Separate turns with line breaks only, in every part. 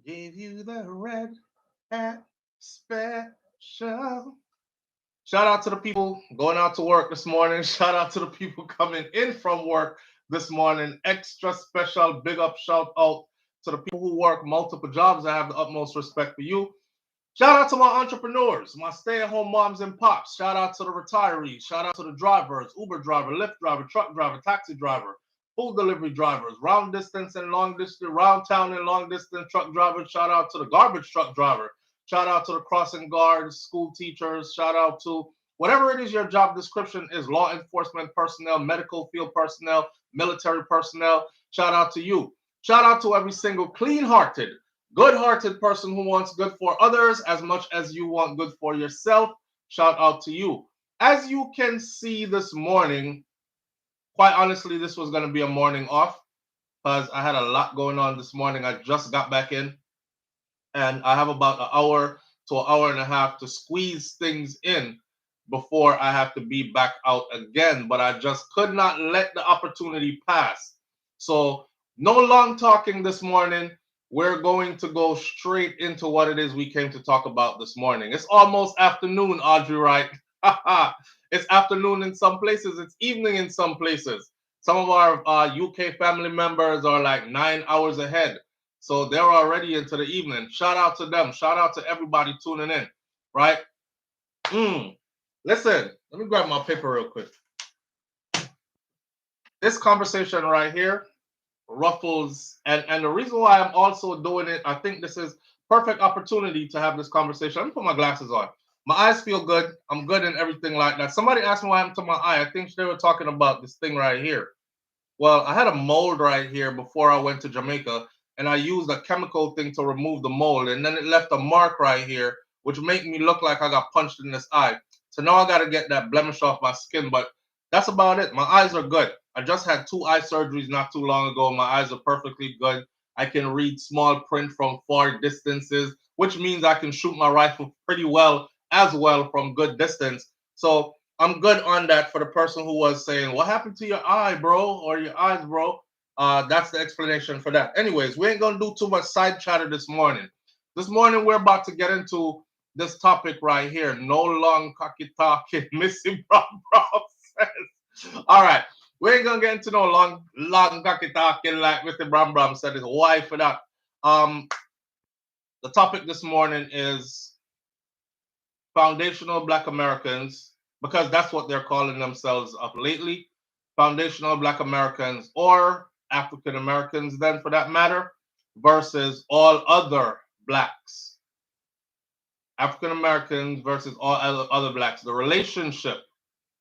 Gave you the red hat special. Shout out to the people going out to work this morning. Shout out to the people coming in from work this morning. Extra special big up shout out to the people who work multiple jobs. I have the utmost respect for you. Shout out to my entrepreneurs, my stay-at-home moms and pops. Shout out to the retirees. Shout out to the drivers, Uber driver, Lyft driver, truck driver, taxi driver, food delivery drivers, round distance and long distance, round town and long distance truck drivers. Shout out to the garbage truck driver. Shout out to the crossing guards, school teachers. Shout out to whatever it is your job description is, law enforcement personnel, medical field personnel, military personnel. Shout out to you. Shout out to every single clean-hearted, good-hearted person who wants good for others as much as you want good for yourself. Shout out to you. As you can see this morning, quite honestly, this was going to be a morning off because I had a lot going on this morning. I just got back in and I have about an hour to an hour and a half to squeeze things in before I have to be back out again. But I just could not let the opportunity pass. So no long talking this morning. We're going to go straight into what it is we came to talk about this morning. It's almost afternoon, Audrey Wright. It's afternoon in some places. It's evening in some places. Some of our UK family members are like 9 hours ahead. So they're already into the evening. Shout out to them. Shout out to everybody tuning in, right? Listen, let me grab my paper real quick. This conversation right here ruffles, and the reason why I'm also doing it, I think this is perfect opportunity to have this conversation. Let me put my glasses on. My eyes feel good. I'm good and everything like that. Somebody asked me what happened to my eye. I think they were talking about this thing right here. Well, I had a mold right here before I went to Jamaica, and I used a chemical thing to remove the mold, and then it left a mark right here, which made me look like I got punched in this eye. So now I got to get that blemish off my skin, but that's about it. My eyes are good. I just had 2 eye surgeries not too long ago. My eyes are perfectly good. I can read small print from far distances, which means I can shoot my rifle pretty well as well from good distance. So I'm good on that for the person who was saying, what happened to your eye, bro, or your eyes, bro? That's the explanation for that. Anyways, we ain't going to do too much side chatter this morning. This morning, we're about to get into this topic right here. No long cocky talking, Missy Brown says. All right. We ain't going to get into no long cocky talking like Mr. Bram said. His wife for that. The topic this morning is foundational Black Americans, because that's what they're calling themselves up lately. Foundational Black Americans, or African Americans, then for that matter, versus all other Blacks. African Americans versus all other Blacks. The relationship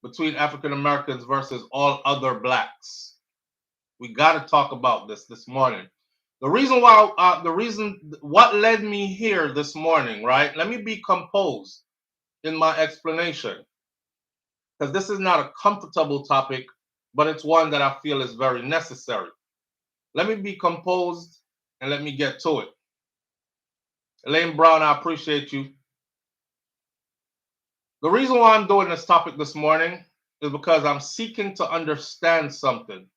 between African Americans versus all other Blacks. We got to talk about this morning. The reason what led me here this morning, right? Let me be composed in my explanation, because this is not a comfortable topic, but it's one that I feel is very necessary. Let me be composed and let me get to it. Elaine Brown, I appreciate you. The reason why I'm doing this topic this morning is because I'm seeking to understand something.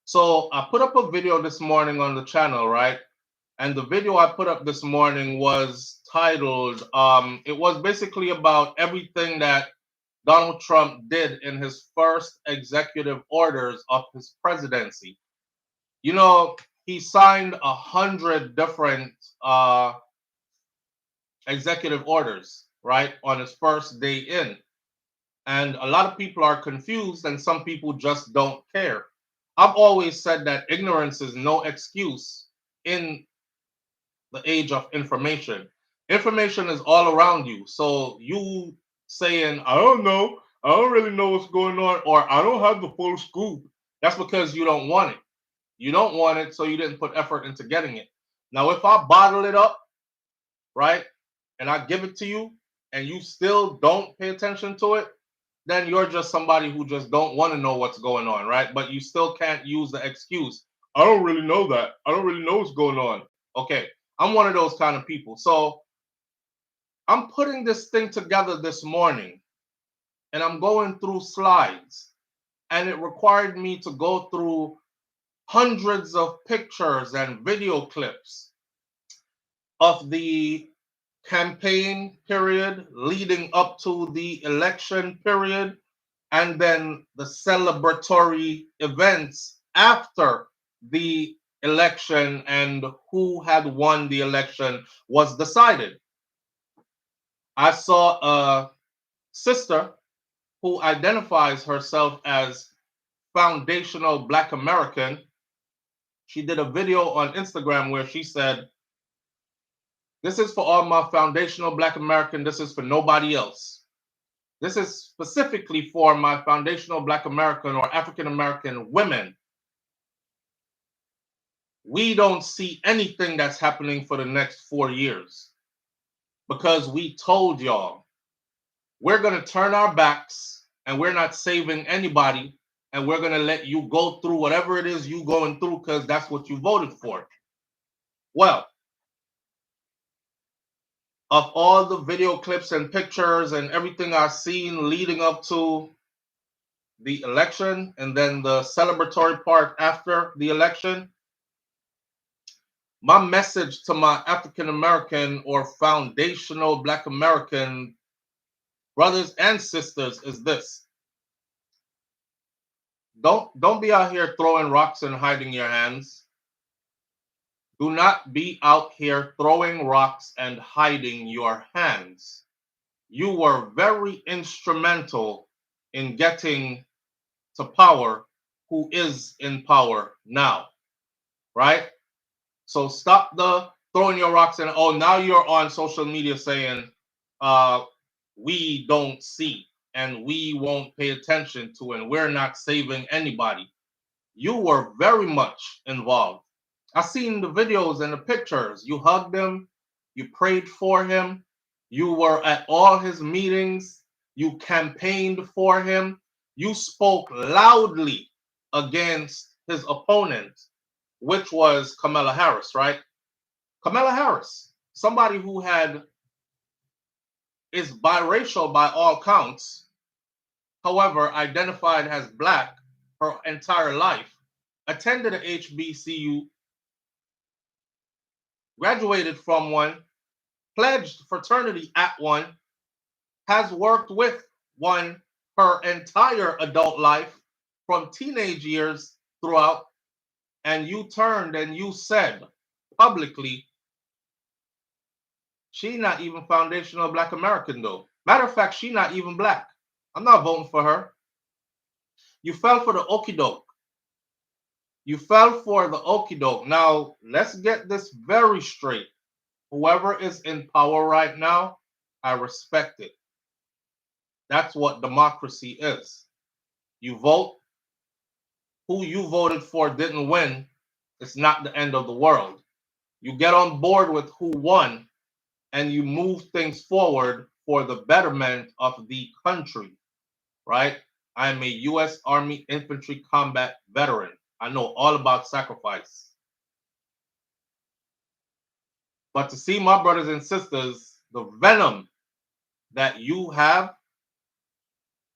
So I put up a video this morning on the channel, right? And the video I put up this morning was titled, it was basically about everything that Donald Trump did in his first executive orders of his presidency. You know, he signed 100 different executive orders, right, on his first day in. And a lot of people are confused, and some people just don't care. I've always said that ignorance is no excuse in the age of information. Information is all around you. So you saying, I don't know, I don't really know what's going on, or I don't have the full scoop, that's because you don't want it. You don't want it, so you didn't put effort into getting it. Now, if I bottle it up, right, and I give it to you, and you still don't pay attention to it, then you're just somebody who just don't want to know what's going on, right? But you still can't use the excuse, I don't really know that. I don't really know what's going on. Okay, I'm one of those kind of people. So I'm putting this thing together this morning, and I'm going through slides, and it required me to go through hundreds of pictures and video clips. of the campaign period leading up to the election period, and then the celebratory events after the election and who had won the election was decided. I saw a sister who identifies herself as foundational Black American. She did a video on Instagram where she said, "This is for all my foundational Black American. This is for nobody else. This is specifically for my foundational Black American or African American women. We don't see anything that's happening for the next 4 years because we told y'all we're going to turn our backs and we're not saving anybody, and we're going to let you go through whatever it is you going through because that's what you voted for." Well, of all the video clips and pictures and everything I've seen leading up to the election and then the celebratory part after the election, my message to my African American or foundational Black American brothers and sisters is this: don't be out here throwing rocks and hiding your hands. Do not be out here throwing rocks and hiding your hands. You were very instrumental in getting to power who is in power now, right? So stop the throwing your rocks and, oh, now you're on social media saying we don't see and we won't pay attention to and we're not saving anybody. You were very much involved. I seen the videos and the pictures. You hugged him, you prayed for him, you were at all his meetings, you campaigned for him, you spoke loudly against his opponent, which was Kamala Harris, right? Kamala Harris, somebody who is biracial by all counts, however, identified as Black her entire life, attended a HBCU, graduated from one, pledged fraternity at one, has worked with one her entire adult life from teenage years throughout, and you turned and you said publicly, she not even foundational Black American though. Matter of fact, she not even Black. I'm not voting for her. You fell for the okie doke. You fell for the okie doke. Now, let's get this very straight. Whoever is in power right now, I respect it. That's what democracy is. You vote. Who you voted for didn't win. It's not the end of the world. You get on board with who won and you move things forward for the betterment of the country, right? I'm a U.S. Army Infantry combat veteran. I know all about sacrifice. But to see my brothers and sisters, the venom that you have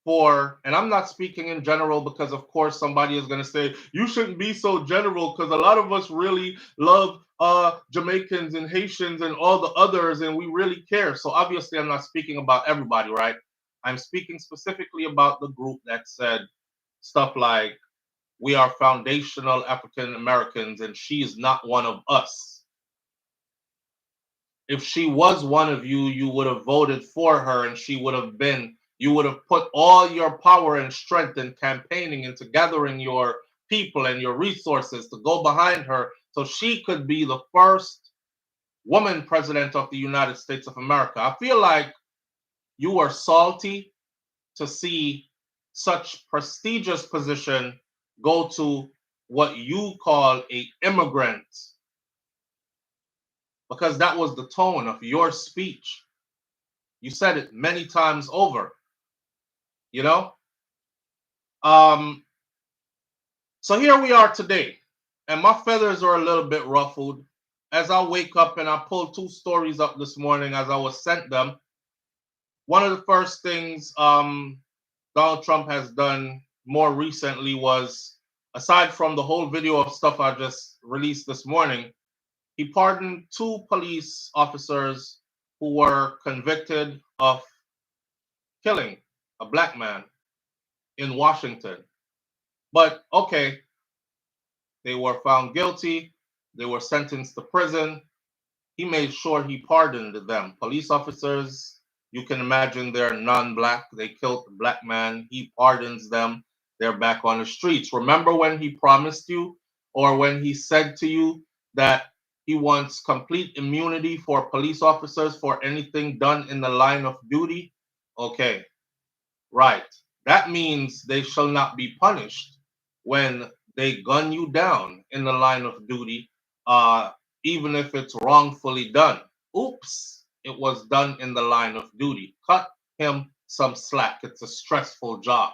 for, and I'm not speaking in general because of course somebody is going to say, you shouldn't be so general because a lot of us really love Jamaicans and Haitians and all the others and we really care. So obviously I'm not speaking about everybody, right? I'm speaking specifically about the group that said stuff like, we are foundational African Americans and she's not one of us. If she was one of you, you would have voted for her and she would have been, you would have put all your power and strength in campaigning into gathering your people and your resources to go behind her so she could be the first woman president of the United States of America. I feel like you are salty to see such prestigious position go to what you call a immigrant, because that was the tone of your speech. You said it many times over, you know? So here we are today, and my feathers are a little bit ruffled as I wake up and I pulled two stories up this morning as I was sent them. One of the first things Donald Trump has done more recently was, aside from the whole video of stuff I just released this morning, He pardoned 2 police officers who were convicted of killing a black man in Washington. But okay, they were found guilty. They were sentenced to prison. He made sure he pardoned them. Police officers, you can imagine they're non-black. They killed a black man. He pardons them. They're back on the streets. Remember when he promised you, or when he said to you that he wants complete immunity for police officers for anything done in the line of duty? Okay, right. That means they shall not be punished when they gun you down in the line of duty, uh, even if it's wrongfully done. Oops, it was done in the line of duty. Cut him some slack. It's a stressful job.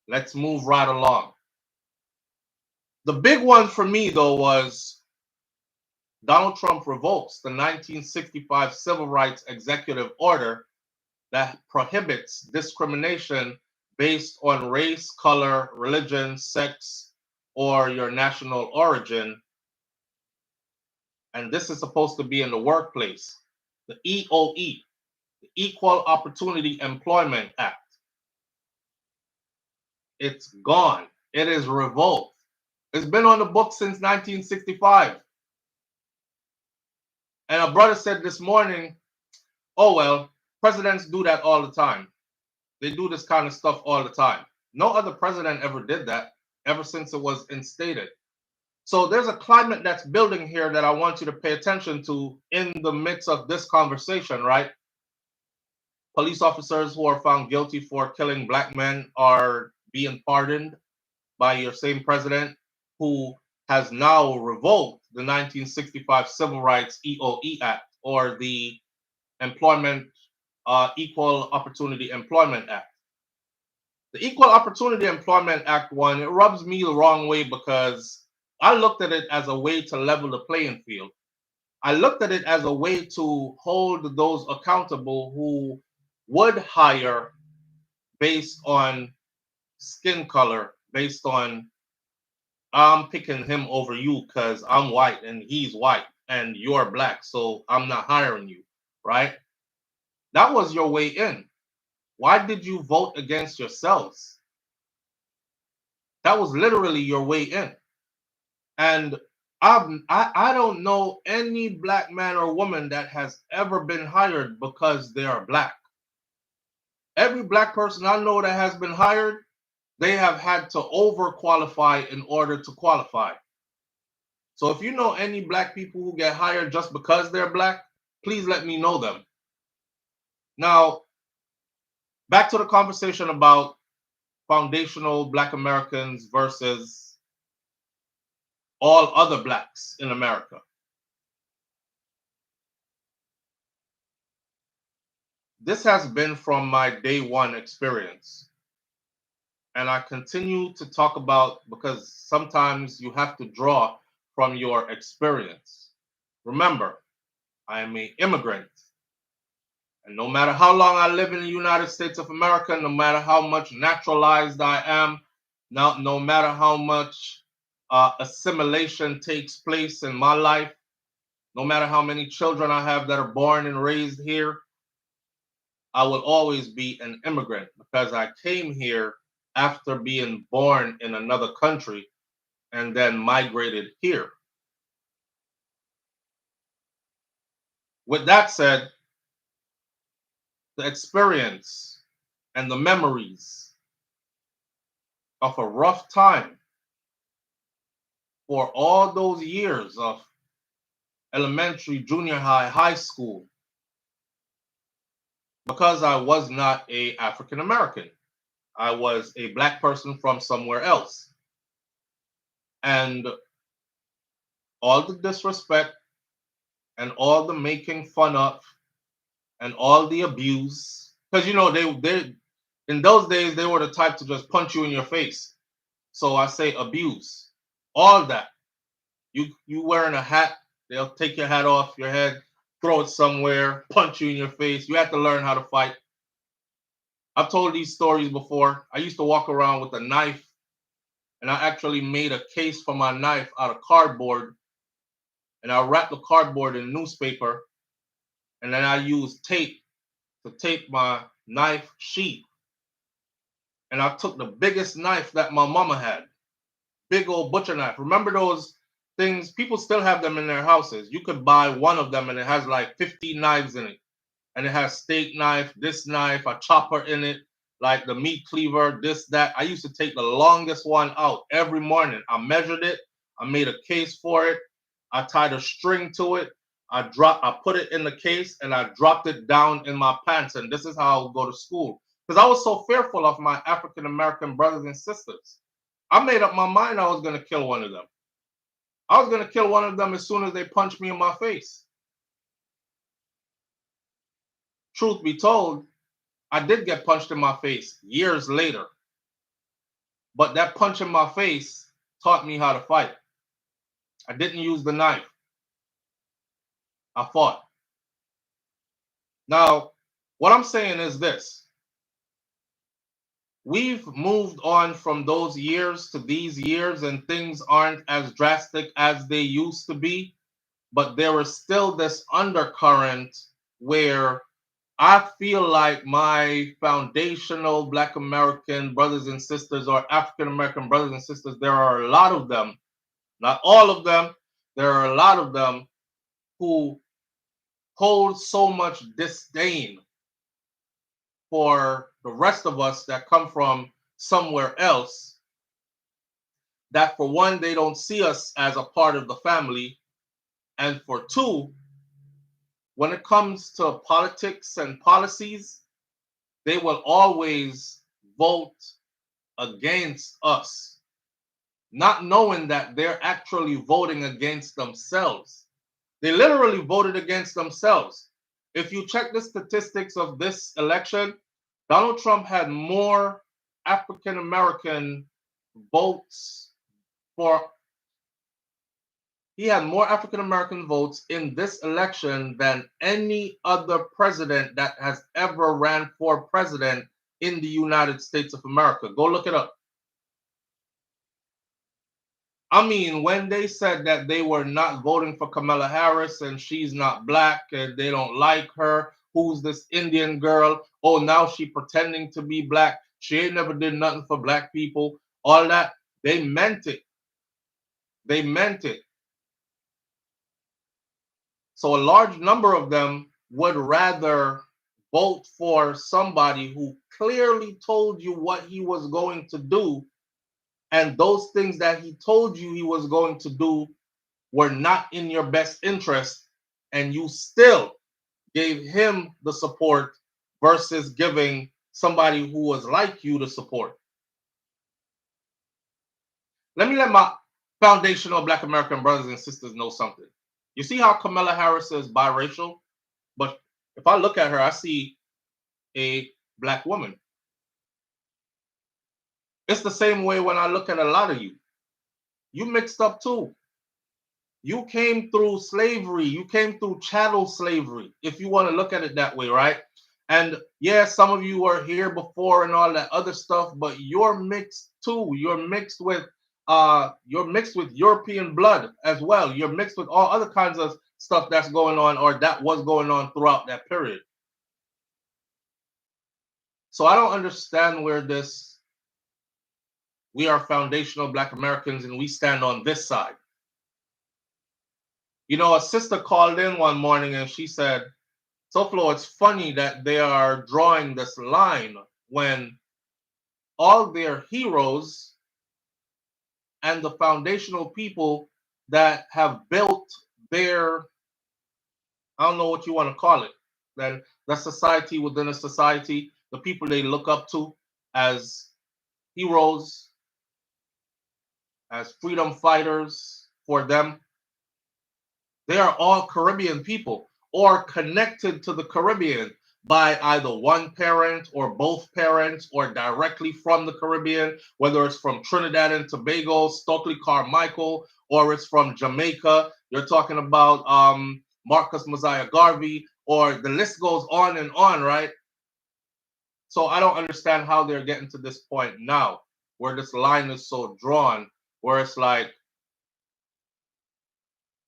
Let's move right along. The big one for me, though, was Donald Trump revokes the 1965 Civil Rights Executive Order that prohibits discrimination based on race, color, religion, sex, or your national origin. And this is supposed to be in the workplace. The EOE, the Equal Opportunity Employment Act. It's gone. It is revoked. It's been on the books since 1965. And a brother said this morning, oh, well, presidents do that all the time. They do this kind of stuff all the time. No other president ever did that ever since it was instated. So there's a climate that's building here that I want you to pay attention to in the midst of this conversation, right? Police officers who are found guilty for killing black men are being pardoned by your same president, who has now revoked the 1965 Civil Rights EOE Act, or the Employment Equal Opportunity Employment Act. The Equal Opportunity Employment Act one, it rubs me the wrong way because I looked at it as a way to level the playing field. I looked at it as a way to hold those accountable who would hire based on skin color, based on I'm picking him over you because I'm white and he's white and you're black, so I'm not hiring you, right? That was your way in. Why did you vote against yourselves? That was literally your way in. And I don't know any black man or woman that has ever been hired because they are black. Every black person I know that has been hired, they have had to overqualify in order to qualify. So if you know any black people who get hired just because they're black, please let me know them. Now, back to the conversation about foundational black Americans versus all other blacks in America. This has been from my day one experience. And I continue to talk about because sometimes you have to draw from your experience. Remember, I am an immigrant. And no matter how long I live in the United States of America, no matter how much naturalized I am, no matter how much assimilation takes place in my life, no matter how many children I have that are born and raised here, I will always be an immigrant because I came here after being born in another country and then migrated here. With that said, the experience and the memories of a rough time for all those years of elementary, junior high, high school, because I was not a African American. I was a black person from somewhere else. And all the disrespect and all the making fun of and all the abuse, because they in those days they were the type to just punch you in your face. So I say abuse, all that. You wearing a hat, they'll take your hat off your head, throw it somewhere, punch you in your face. You have to learn how to fight. I've told these stories before. I used to walk around with a knife, and I actually made a case for my knife out of cardboard and I wrapped the cardboard in newspaper, and then I used tape to tape my knife sheath. And I took the biggest knife that my mama had, big old butcher knife. Remember those things? People still have them in their houses. You could buy one of them and it has like 15 knives in it. And it has steak knife, this knife, a chopper in it, like the meat cleaver, this, that. I used to take the longest one out every morning. I measured it. I made a case for it. I tied a string to it. I put it in the case and I dropped it down in my pants. And this is how I would go to school. Because I was so fearful of my African American brothers and sisters. I made up my mind I was going to kill one of them. I was going to kill one of them as soon as they punched me in my face. Truth be told, I did get punched in my face years later. But that punch in my face taught me how to fight. I didn't use the knife. I fought. Now, what I'm saying is this. We've moved on from those years to these years, and things aren't as drastic as they used to be. But there is still this undercurrent where I feel like my foundational Black American brothers and sisters, or African American brothers and sisters, there are a lot of them, not all of them, there are a lot of them who hold so much disdain for the rest of us that come from somewhere else that, for one, they don't see us as a part of the family, and for two, when it comes to politics and policies, they will always vote against us, not knowing that they're actually voting against themselves. They literally voted against themselves. If you check the statistics of this election, Donald Trump had more African American votes for he had more African American votes in this election than any other president that has ever ran for president in the United States of America. Go look it up. I mean, when they said that they were not voting for Kamala Harris and she's not black and they don't like her, who's this Indian girl? Oh, now she pretending to be black. She ain't never did nothing for black people. All that. They meant it. They meant it. So a large number of them would rather vote for somebody who clearly told you what he was going to do, and those things that he told you he was going to do were not in your best interest, and you still gave him the support versus giving somebody who was like you the support. Let me let my foundational Black American brothers and sisters know something. You see how Kamala Harris is biracial? But if I look at her, I see a black woman. It's the same way when I look at a lot of you. You mixed up too. You came through slavery. You came through chattel slavery, if you want to look at it that way, right? And yeah, some of you were here before and all that other stuff, but you're mixed too. You're mixed with European blood as well. You're mixed with all other kinds of stuff that's going on, or that was going on throughout that period. So I don't understand where this we are foundational Black Americans and we stand on this side. You know, a sister called in one morning and she said, SouFLo, it's funny that they are drawing this line when all their heroes and the foundational people that have built their, I don't know what you want to call it, then the society within a society, the people they look up to as heroes, as freedom fighters for them, they are all Caribbean people or connected to the Caribbean by either one parent or both parents or directly from the Caribbean, whether it's from Trinidad and Tobago, Stokely Carmichael, or it's from Jamaica. You're talking about Marcus Mosiah Garvey, or the list goes on and on, right? So I don't understand how they're getting to this point now where this line is so drawn, where it's like,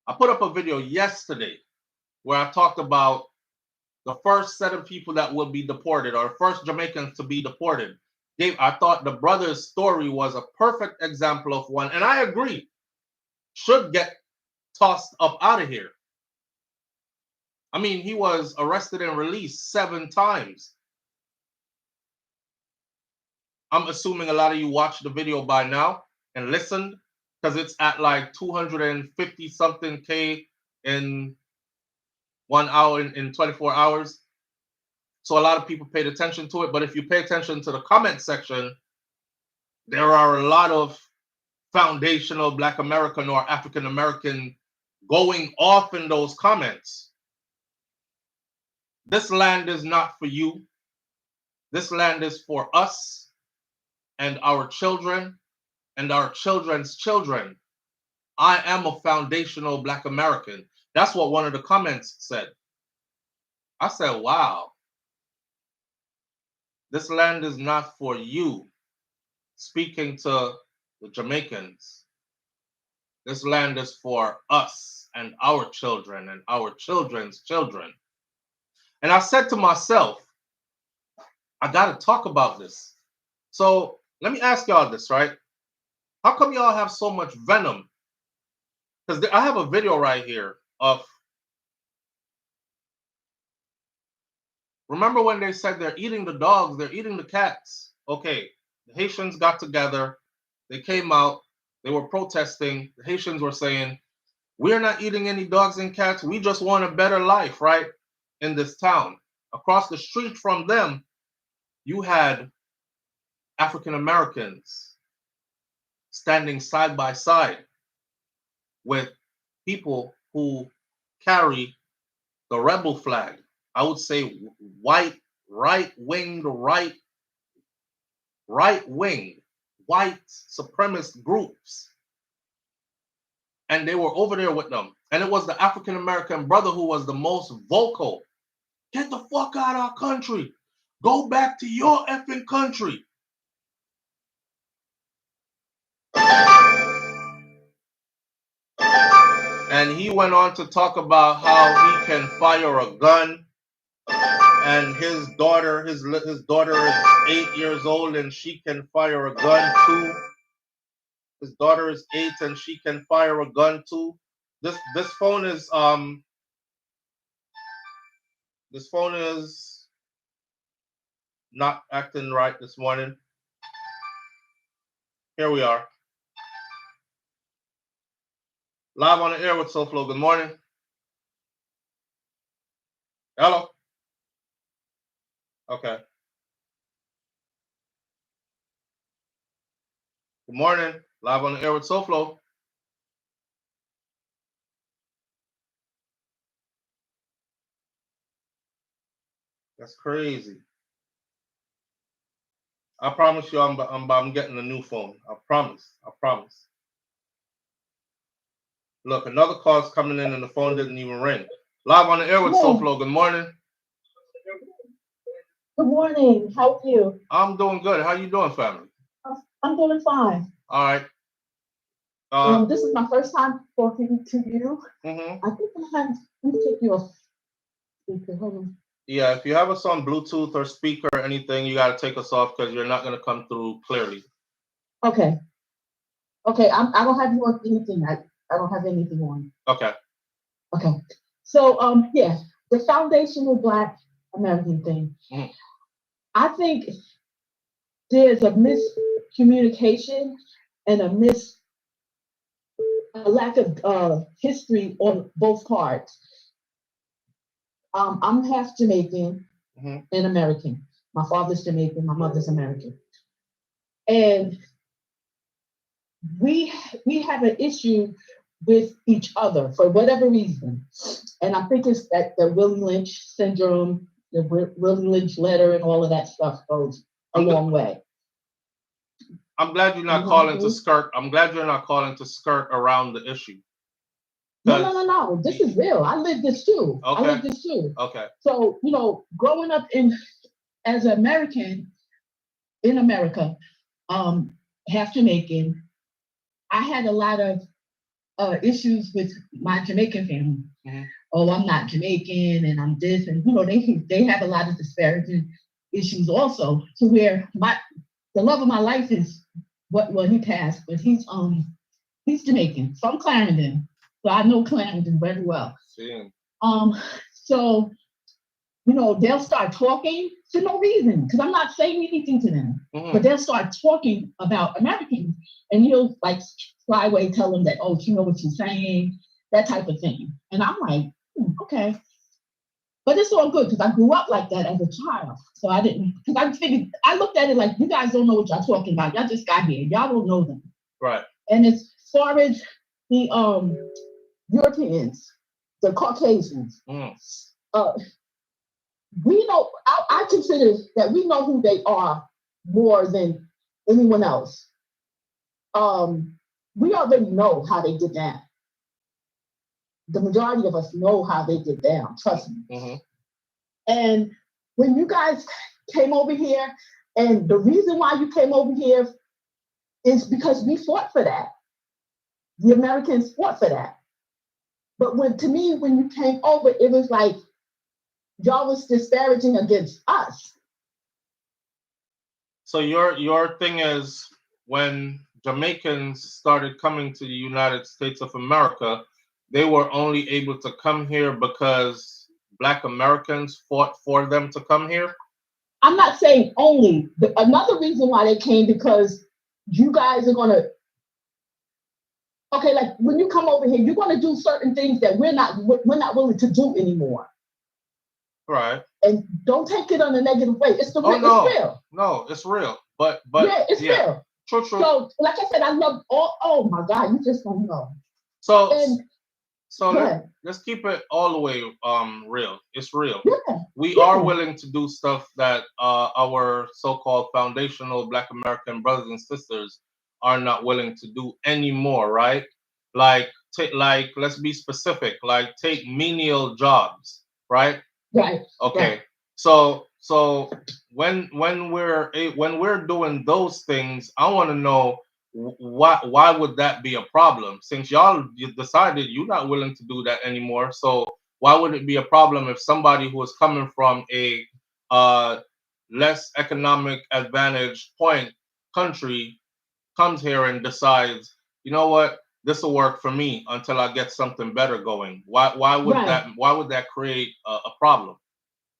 I put up a video yesterday where I talked about the first set of people that would be deported, or first Jamaicans to be deported. I thought the brother's story was a perfect example of one, and I agree, should get tossed up out of here. I mean, he was arrested and released 7 times. I'm assuming a lot of you watched the video by now and listened, because it's at like 250 something K in 1 hour, in 24 hours. So a lot of people paid attention to it. But if you pay attention to the comment section, there are a lot of foundational Black American or African American going off in those comments. This land is not for you. This land is for us and our children and our children's children. I am a foundational Black American. That's what one of the comments said. I said, wow, this land is not for you. Speaking to the Jamaicans, this land is for us and our children and our children's children. And I said to myself, I got to talk about this. So let me ask y'all this, right? How come y'all have so much venom? Because I have a video right here of, remember when they said they're eating the dogs, they're eating the cats? Okay, the Haitians got together, they came out, they were protesting. The Haitians were saying, we're not eating any dogs and cats, we just want a better life, right? In this town. Across the street from them, you had African Americans standing side by side with people who carry the rebel flag. I would say white, right-wing, white supremacist groups. And they were over there with them. And it was the African American brother who was the most vocal. Get the fuck out of our country. Go back to your effing country. And he went on to talk about how he can fire a gun. And his daughter is 8 years old and she can fire a gun too. His daughter is 8 and she can fire a gun too. This phone is not acting right this morning. Here we are. Live on the air with SouFLo. Good morning. Hello. Okay. Good morning. Live on the air with SouFLo. That's crazy. I promise you, I'm getting a new phone. I promise. Look, another call's coming in and the phone didn't even ring. Live on the air with SouFLo. Good morning.
Good morning. How are you?
I'm doing good. How you doing, family?
I'm doing fine.
All right.
This is my first time talking to you.
Mm-hmm.
I think let me take you off speaker. Hold on.
Yeah, if you have us on Bluetooth or speaker or anything, you got to take us off because you're not going to come through clearly.
Okay. I don't have you on anything. I don't have anything on.
Okay.
So yeah, the foundational Black American thing.
Mm-hmm.
I think there's a miscommunication and a lack of history on both parts. I'm half Jamaican and American. My father's Jamaican, my mother's American. And we have an issue with each other for whatever reason. And I think it's that the Willie Lynch syndrome, the Willie Lynch letter and all of that stuff goes a long way.
I'm glad you're not calling to skirt. I'm glad you're not calling to skirt around the issue.
No. This is real. I live this too.
Okay.
So, growing up as an American in America, half Jamaican, I had a lot of issues with my Jamaican family.
Mm-hmm.
Oh, I'm not Jamaican and I'm this, and you know, they have a lot of disparaging issues also, to where the love of my life is well, he passed, but he's Jamaican. So I'm Clarendon. So I know Clarendon very well.
See.
So you know, they'll start talking for no reason because I'm not saying anything to them.
Mm-hmm.
But they'll start talking about Americans, and you'll like flyway tell them that, oh, you know what you're saying, that type of thing. And I'm like, okay. But it's all good because I grew up like that as a child. So I didn't, because I figured, I looked at it like, you guys don't know what y'all talking about. Y'all just got here. Y'all don't know them.
Right.
And as far as the Europeans, the Caucasians, we know, I consider that we know who they are more than anyone else. We already know how they get down. The majority of us know how they get down, trust me.
Mm-hmm.
And when you guys came over here, and the reason why you came over here is because we fought for that. The Americans fought for that. But to me, when you came over, it was like y'all was disparaging against us.
So your thing is, when Jamaicans started coming to the United States of America, they were only able to come here because Black Americans fought for them to come here?
I'm not saying only. Another reason why they came, because you guys are going to, okay, like when you come over here, you're going to do certain things that we're not willing to do anymore.
Right.
And don't take it on a negative way. It's
no.
It's real.
No, it's real. But
yeah, it's real.
True.
So, like I said, I love all. Oh my God, you just don't know.
So let's keep it all the way real. It's real.
Yeah,
we are willing to do stuff that our so-called foundational Black American brothers and sisters are not willing to do anymore, right? Like let's be specific. Like take menial jobs, right?
Right.
Okay.
Right.
So when we're doing those things, I want to know why would that be a problem? Since you decided you're not willing to do that anymore, so why would it be a problem if somebody who is coming from a less economic advantage point country comes here and decides, you know what, this will work for me until I get something better going? Why would that create a problem?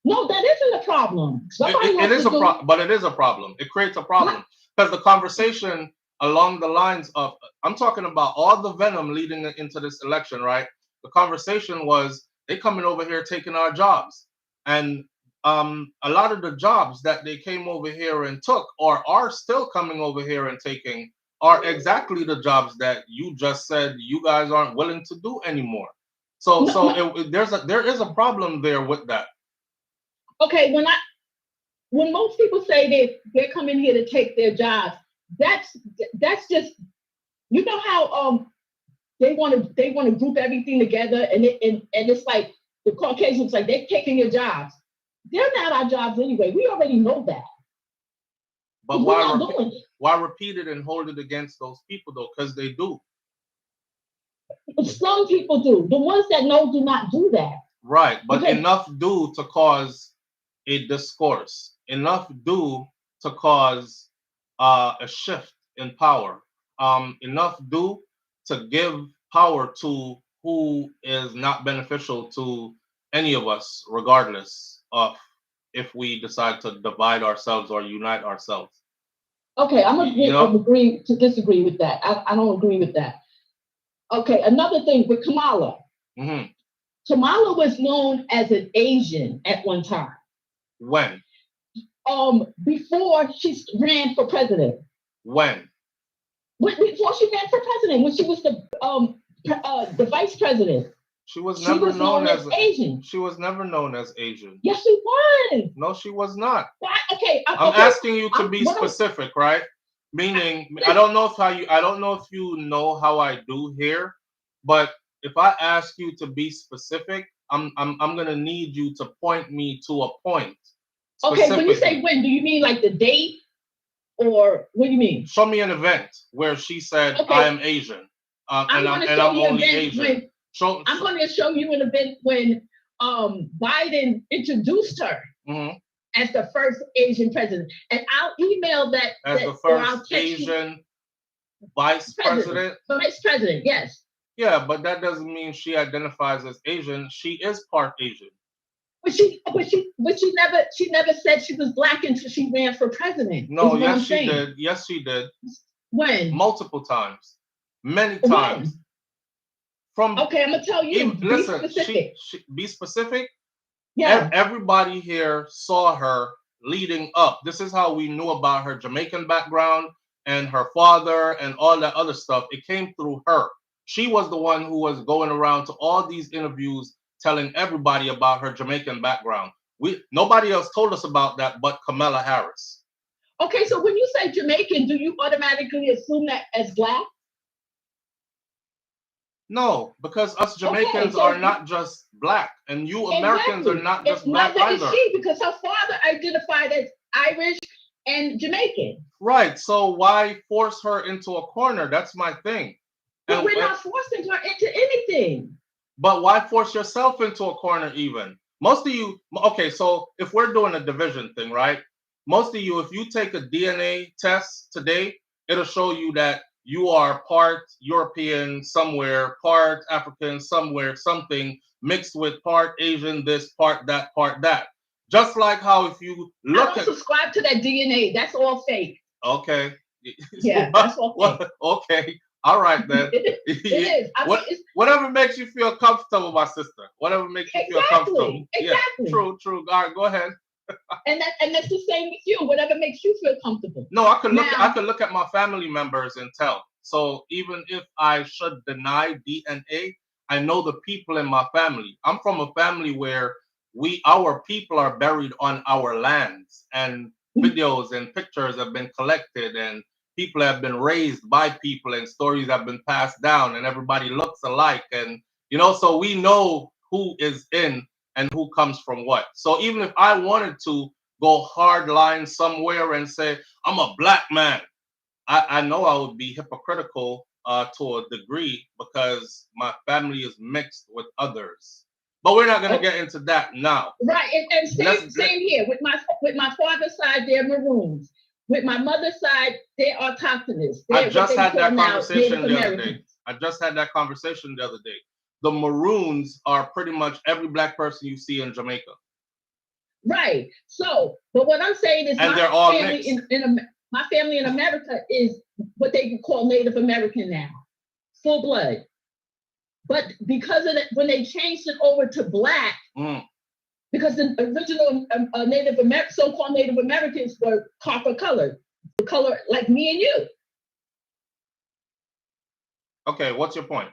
No, that isn't a problem.
It is a problem, but it is a problem. It creates a problem because the conversation along the lines of, I'm talking about all the venom leading into this election, right? The conversation was they coming over here taking our jobs, and a lot of the jobs that they came over here and took, or are still coming over here and taking, are exactly the jobs that you just said you guys aren't willing to do anymore. So there is a problem there with that.
Okay, when most people say they're coming here to take their jobs, that's just, you know how they want to group everything together, and it's like the Caucasians, like they're taking your jobs. They're not our jobs anyway. We already know that.
But why repeat it and hold it against those people though? Because they do.
Some people do. The ones that know do not do that.
Right, but enough do to cause a discourse. Enough do to cause a shift in power. Enough do to give power to who is not beneficial to any of us, regardless of if we decide to divide ourselves or unite ourselves.
Okay, I'm agree to disagree with that. I don't agree with that. Okay, another thing with Kamala.
Mm-hmm.
Kamala was known as an Asian at one time.
When?
Before she ran for president.
When?
Before she ran for president, when she was the vice president.
She was never known as
Asian.
She was never known as Asian.
Yes, she was.
No, she was not.
Okay,
I'm asking you to be specific, right? Meaning, I don't know if you know how I do here, but if I ask you to be specific, I'm gonna need you to point me to a point.
Okay, when you say when, do you mean like the date, or what do you mean?
Show me an event where she said, I am Asian.
I'm going to
and
show
I'm
you an
only
event
Asian.
when I'm going to show you an event when Biden introduced her as the first Asian president, and I'll email that
as the first Asian vice president.
Vice president, yes.
Yeah, but that doesn't mean she identifies as Asian. She is part Asian.
But she never said she was black until she ran for president.
No, yes she did. Yes, she did.
When?
Multiple times. Many times.
When? Okay, I'm gonna tell you.
Listen, be specific.
Yeah.
Everybody here saw her leading up. This is how we knew about her Jamaican background and her father and all that other stuff. It came through her. She was the one who was going around to all these interviews telling everybody about her Jamaican background. Nobody else told us about that but Kamala Harris.
Okay, so when you say Jamaican, do you automatically assume that as black?
No, because us Jamaicans are not just black, and you Americans are not just black either.
Is she, because her father identified as Irish and Jamaican.
Right, so why force her into a corner? That's my thing.
But we're not forcing her into anything.
But why force yourself into a corner even? Most of you, okay, so if we're doing a division thing, right? Most of you, if you take a DNA test today, it'll show you that you are part European somewhere, part African somewhere, something mixed with part Asian, this, part that, part that. Just like how if you look
I don't subscribe to that DNA. That's all fake.
Okay.
Yeah, that's all fake.
Okay. All right, then.
It is.
Whatever makes you feel comfortable, my sister. Whatever makes you feel comfortable.
Exactly.
Yeah, true. All right, go ahead.
And that's the same with you. Whatever makes you feel comfortable.
No, I could look at my family members and tell. So even if I should deny DNA, I know the people in my family. I'm from a family where our people are buried on our lands, and videos and pictures have been collected, and people have been raised by people, and stories have been passed down, and everybody looks alike, and so we know who is in and who comes from what. So even if I wanted to go hard line somewhere and say I'm a black man, I know I would be hypocritical to a degree because my family is mixed with others. But we're not going to get into that now.
Right, and same here. With my father's side, they're Maroons. With my mother's side, they're autochthonous.
I just had that conversation the other day. The Maroons are pretty much every black person you see in Jamaica.
Right. So, but what I'm saying is,
and they're all mixed.
My family in America is what they call Native American now, full blood. But because of when they changed it over to black, because the original so-called Native Americans were copper colored, the color like me and you.
Okay, what's your point?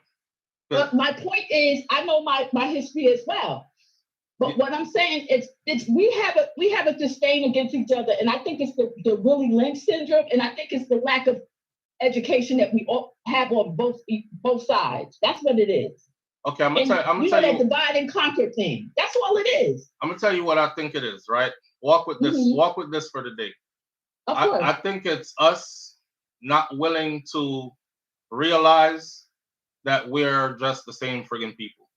But my point is, I know my history as well. But what I'm saying is, we have a disdain against each other, and I think it's the Willie Lynch syndrome, and I think it's the lack of education that we all have on both sides. That's what it is.
Okay, I'm gonna tell you
that divide and conquer thing. That's all it is.
I'm gonna tell you what I think it is. Right? Walk with this. Walk with this for the day. I think it's us not willing to realize that we're just the same friggin' people.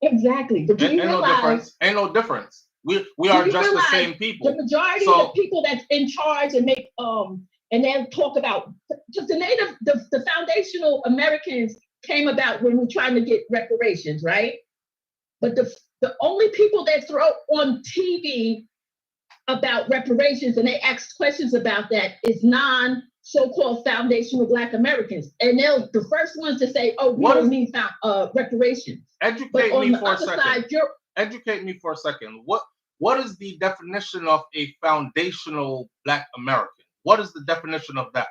Exactly. But
ain't no difference. We are just the same people.
The majority of the people that's in charge and make and they'll talk about just the foundational Americans came about when we're trying to get reparations, right? But the only people that throw on TV about reparations and they ask questions about that is so-called foundational Black Americans, and they're the first ones to say, "Oh, we don't need reparations."
Educate me for a second. Educate me for a second. What is the definition of a foundational Black American? What is the definition of that?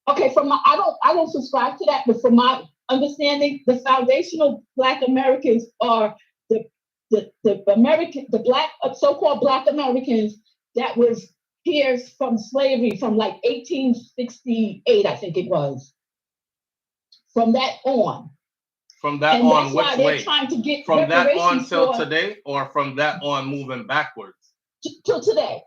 Okay, I don't subscribe to that, but from my understanding, the foundational Black Americans are the Black so-called Black Americans that was here from slavery from like 1868, I think it was. From that on.
From that on, which way?
Trying to get
from that on till today, or from that on moving backwards?
Till today.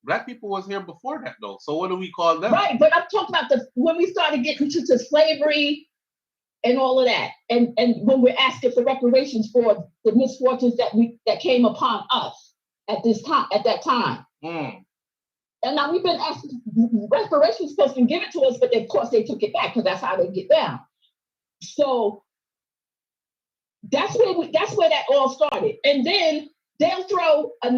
Black people was here before that though. So what do we call them?
Right, but I'm talking about when we started getting to slavery and all of that. And when we're asking for reparations for the misfortunes that came upon us at that time.
Mm.
And now we've been asking reparations supposed to give it to us, but of course they took it back because that's how they get down. So that's where that all started. And then they'll throw a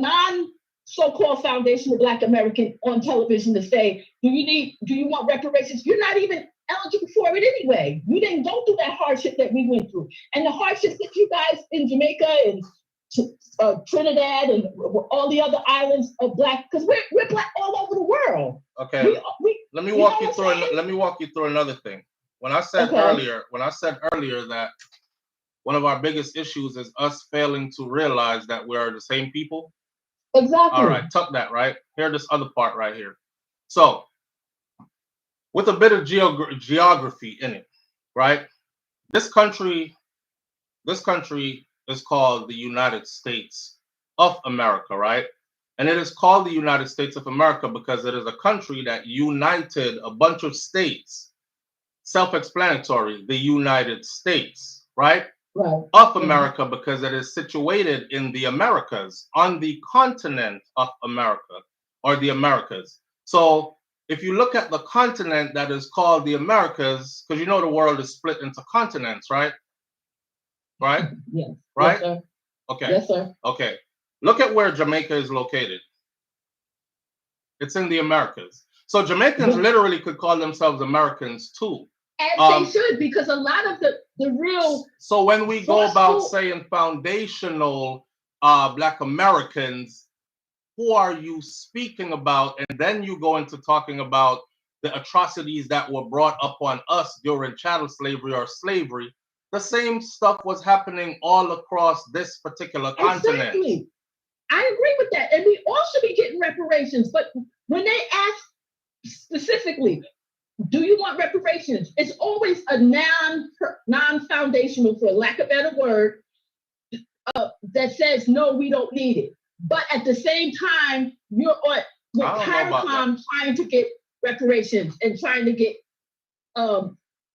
so-called Foundation of Black American on television to say, do you want reparations? You're not even eligible for it anyway. You didn't go through that hardship that we went through. And the hardships that you guys in Jamaica and Trinidad and all the other islands of Black, because we're Black all over the world.
Okay. Let me walk you through another thing. When I said earlier that one of our biggest issues is us failing to realize that we are the same people.
Exactly.
All right, tuck that, right? Hear this other part right here. So, with a bit of geography in it, right? This country is called the United States of America, right? And it is called the United States of America because it is a country that united a bunch of states. Self-explanatory, the United States, right?
Right.
Of America because it is situated in the Americas, on the continent of America, or the Americas. So if you look at the continent that is called the Americas, because you know the world is split into continents, right? Right?
Yes.
Right?
Yes, sir.
Okay.
Yes, sir.
Okay. Look at where Jamaica is located. It's in the Americas. So Jamaicans literally could call themselves Americans too.
And they should, because a lot of the real.
So when we go about saying foundational Black Americans, who are you speaking about? And then you go into talking about the atrocities that were brought upon us during chattel slavery or slavery. The same stuff was happening all across this particular continent.
Exactly. I agree with that. And we all should be getting reparations. But when they ask specifically, do you want reparations? It's always a non-foundational, for lack of a better word, that says, no, we don't need it. But at the same time, you're on with CARICOM trying to get reparations and trying to get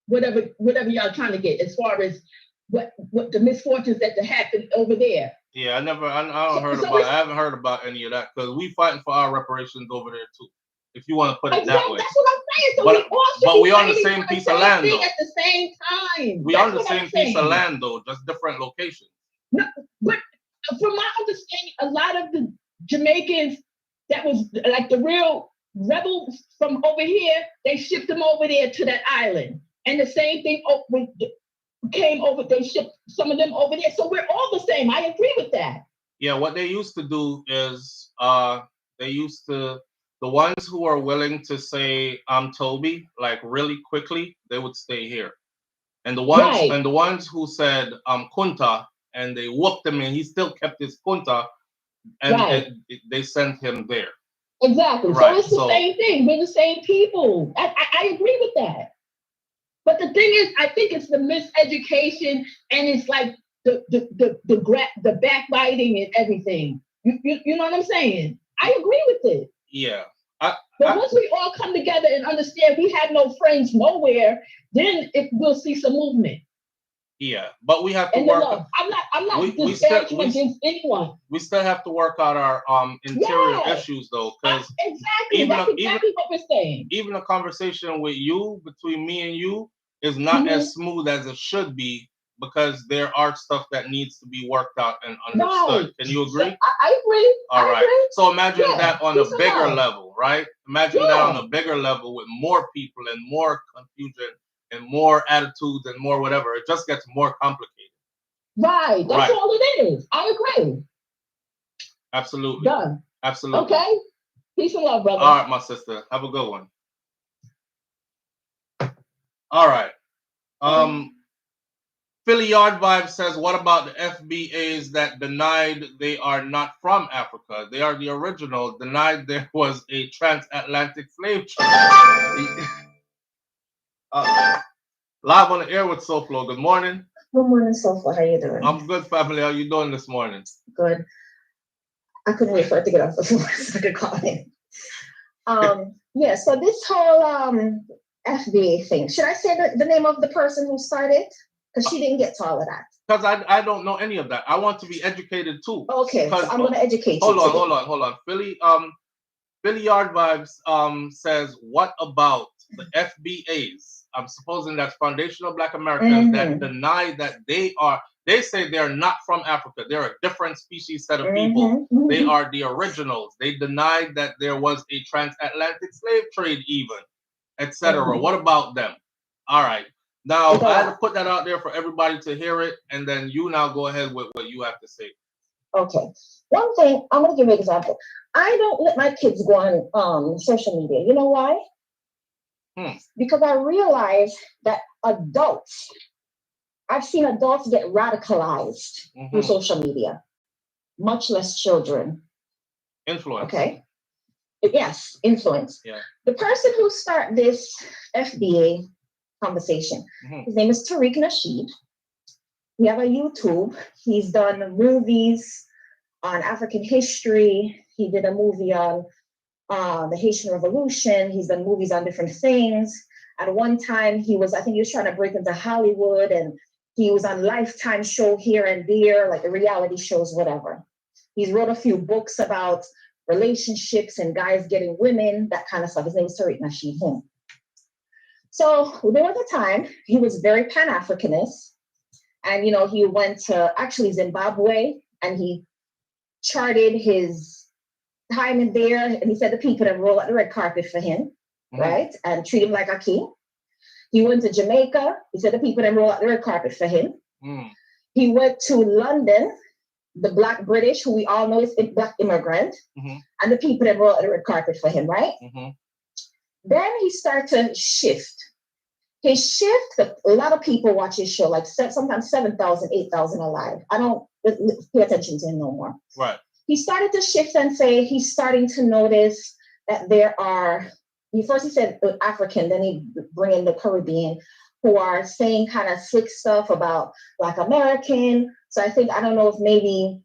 whatever y'all trying to get as far as what the misfortunes that happened over there.
Yeah, I haven't heard about any of that because we fighting for our reparations over there too. If you want to put it that way.
That's what I'm saying. So
but we on the same piece of land though.
At the same time.
We on the same piece of land though, just different locations.
No, but from my understanding, a lot of the Jamaicans that was like the real rebels from over here, they shipped them over there to that island. And the same thing came over, they shipped some of them over there. So we're all the same. I agree with that.
Yeah, what they used to do is the ones who are willing to say I'm Toby, like really quickly, they would stay here. And the ones who said I'm Kunta and they whooped him and he still kept his Kunta and they sent him there.
Exactly. Right. So it's the same thing. We're the same people. I agree with that. But the thing is, I think it's the miseducation and it's like the backbiting and everything. You know what I'm saying? I agree with it.
Yeah.
But once we all come together and understand we have no friends nowhere, then we'll see some movement.
Yeah, but we have to work.
I'm not disparaging against anyone.
We still have to work out our interior issues though, because
that's exactly what we're saying.
Even a conversation with you, between me and you, is not as smooth as it should be because there are stuff that needs to be worked out and understood. Right. Can you agree?
I agree.
All right. So imagine that on a bigger level, right? Imagine that on a bigger level with more people and more confusion and more attitudes and more whatever. It just gets more complicated.
Right. That's all it is. I agree.
Absolutely.
Done.
Absolutely.
Okay. Peace and love, brother.
All right, my sister. Have a good one. All right. Philly Yard Vibe says, what about the FBAs that denied they are not from Africa? They are the original, denied there was a transatlantic slave trade. Live on the air with SouFLo. Good morning.
Good morning, SouFLo. How you doing?
I'm good, family. How you doing this morning?
Good. I couldn't wait for it to get off the floor so I could call in. Yeah, so this whole FBA thing. Should I say the name of the person who started? Because she didn't get to all of that.
Because I don't know any of that. I want to be educated too.
Okay, so I'm gonna educate you.
Hold on. Philly Yard Vibes says, what about the FBAs? I'm supposing that's Foundational Black Americans that deny that they say they're not from Africa. They're a different species set of people. They are the originals. They denied that there was a transatlantic slave trade even, etc. What about them? All right. Now, I had to put that out there for everybody to hear it, and then you now go ahead with what you have to say.
Okay. One thing, I'm going to give you an example. I don't let my kids go on social media. You know why? Because I realize that I've seen adults get radicalized through social media, much less children.
Influence.
Okay. Yes, influence.
Yeah.
The person who started this FBA conversation, his name is Tariq Nasheed. We have a YouTube. He's done movies on African history. He did a movie on the Haitian Revolution. He's done movies on different things. At one time, I think he was trying to break into Hollywood, and he was on Lifetime show here and there, like the reality shows, whatever. He's wrote a few books about relationships and guys getting women, that kind of stuff. His name is Tariq Nasheed. So there was a time he was very Pan-Africanist. And, he went to actually Zimbabwe, and he charted his time in there. And he said the people that roll out the red carpet for him, right? And treat him like a king. He went to Jamaica. He said the people that roll out the red carpet for him. He went to London, the Black British, who we all know is a Black immigrant, and the people that roll out the red carpet for him, right? Then he started to shift. His shift, a lot of people watch his show, like sometimes 7,000, 8,000 alive. I don't pay attention to him no more.
Right.
He started to shift and say he's starting to notice that there are, he said African, then he bring in the Caribbean, who are saying kind of slick stuff about Black American. So I don't know if maybe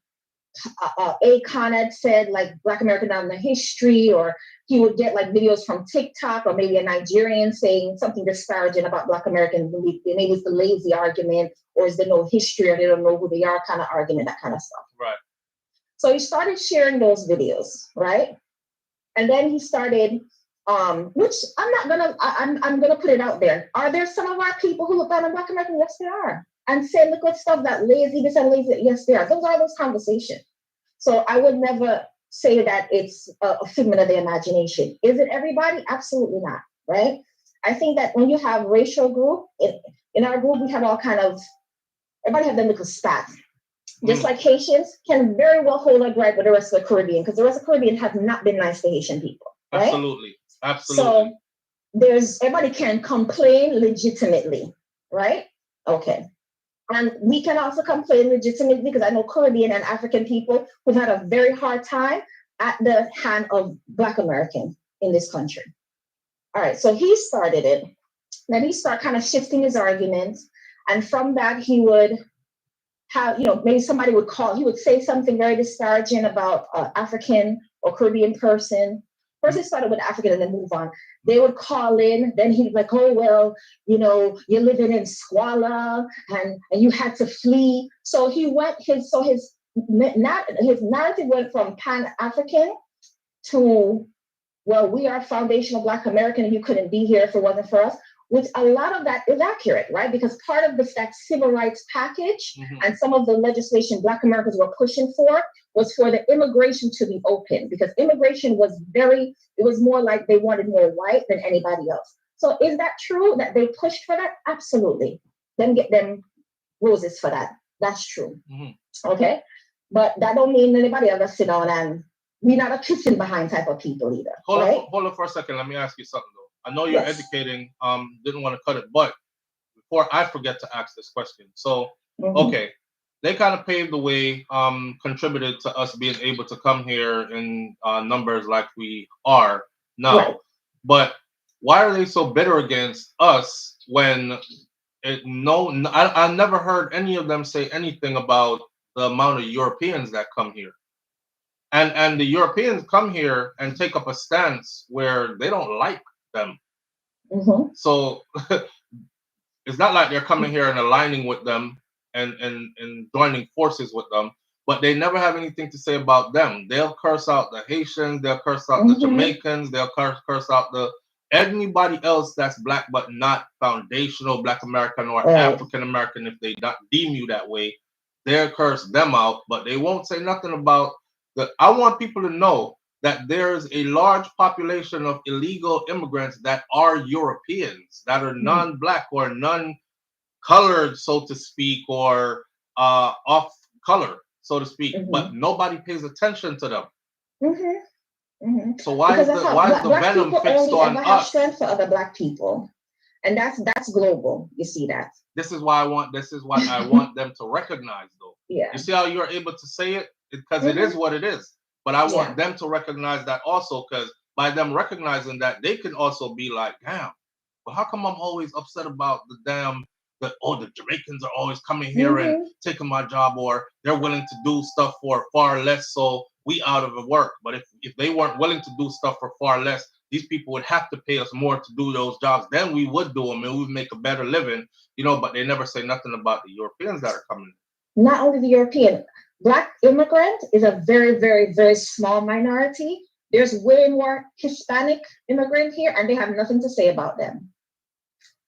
Akon had said like Black American down the history, or he would get like videos from TikTok, or maybe a Nigerian saying something disparaging about Black Americans. Maybe it's the lazy argument, or is there no history, or they don't know who they are kind of argument, that kind of stuff.
Right.
So he started sharing those videos, right? And then he started, which I'm gonna put it out there. Are there some of our people who look down on Black Americans? Yes, there are. And say, look at stuff that lazy, this and lazy. Yes, there are. Those are those conversations. So I would never say that it's a figment of the imagination. Is it everybody? Absolutely not, right? I think that when you have racial group, in our group, we have all kind of, everybody have their little spat. Just like Haitians can very well hold a gripe with the rest of the Caribbean, because the rest of the Caribbean have not been nice to Haitian people, right?
Absolutely.
So everybody can complain legitimately, right? Okay. And we can also complain legitimately, because I know Caribbean and African people who've had a very hard time at the hand of Black Americans in this country. All right, so he started it. Then he started kind of shifting his arguments. And from that, he would have, maybe somebody would call, he would say something very disparaging about African or Caribbean person. First, he started with African and then move on. They would call in, then he'd be like, oh, well, you're living in squalor and you had to flee. So his narrative went from Pan-African to, well, we are foundational Black American and you couldn't be here if it wasn't for us, which a lot of that is accurate, right? Because part of that civil rights package and some of the legislation Black Americans were pushing for was for the immigration to be open, because immigration was it was more like they wanted more white than anybody else. So is that true that they pushed for that? Absolutely. Then get them roses for that. That's true. Okay. But that don't mean anybody else sit down and we're not a kissing behind type of people either.
Hold on for a second. Let me ask you something though. I know you're educating, didn't want to cut it, but before I forget to ask this question. So, okay. They kind of paved the way, contributed to us being able to come here in numbers like we are now. Right. But why are they so bitter against us when I never heard any of them say anything about the amount of Europeans that come here. And the Europeans come here and take up a stance where they don't like them.
Mhm.
So it's not like they're coming here and aligning with them and joining forces with them, but they never have anything to say about them. They'll curse out the Haitians, they'll curse out the
Mhm.
Jamaicans, they'll curse out the anybody else that's black but not foundational black American or
Right.
African American. If they not deem you that way, they'll curse them out, but they won't say nothing about the. I want people to know that there's a large population of illegal immigrants that are Europeans, that are non-black or non-colored, so to speak, or off color, so to speak, but
Mhm.
nobody pays attention to them.
Mhm. Mhm.
So why
Because
is
that's
the
how
why is the
black
venom
people
fixed
only
on
ever have
us?
strength for other black people, and that's global. You see that?
This is why I want. This is what I want them to recognize, though.
Yeah.
You see how you're able to say it because it is
Mhm.
what it is. But I want
Yeah.
them to recognize that also, because by them recognizing that, they can also be like, damn. But how come I'm always upset about the damn that the Jamaicans are always coming here and
Mhm.
taking my job, or they're willing to do stuff for far less, so we out of the work. But if they weren't willing to do stuff for far less, these people would have to pay us more to do those jobs. Then we would do them and we would make a better living, but they never say nothing about the Europeans that are coming.
Not only the European, black immigrant is a very, very, very small minority. There's way more Hispanic immigrant here, and they have nothing to say about them.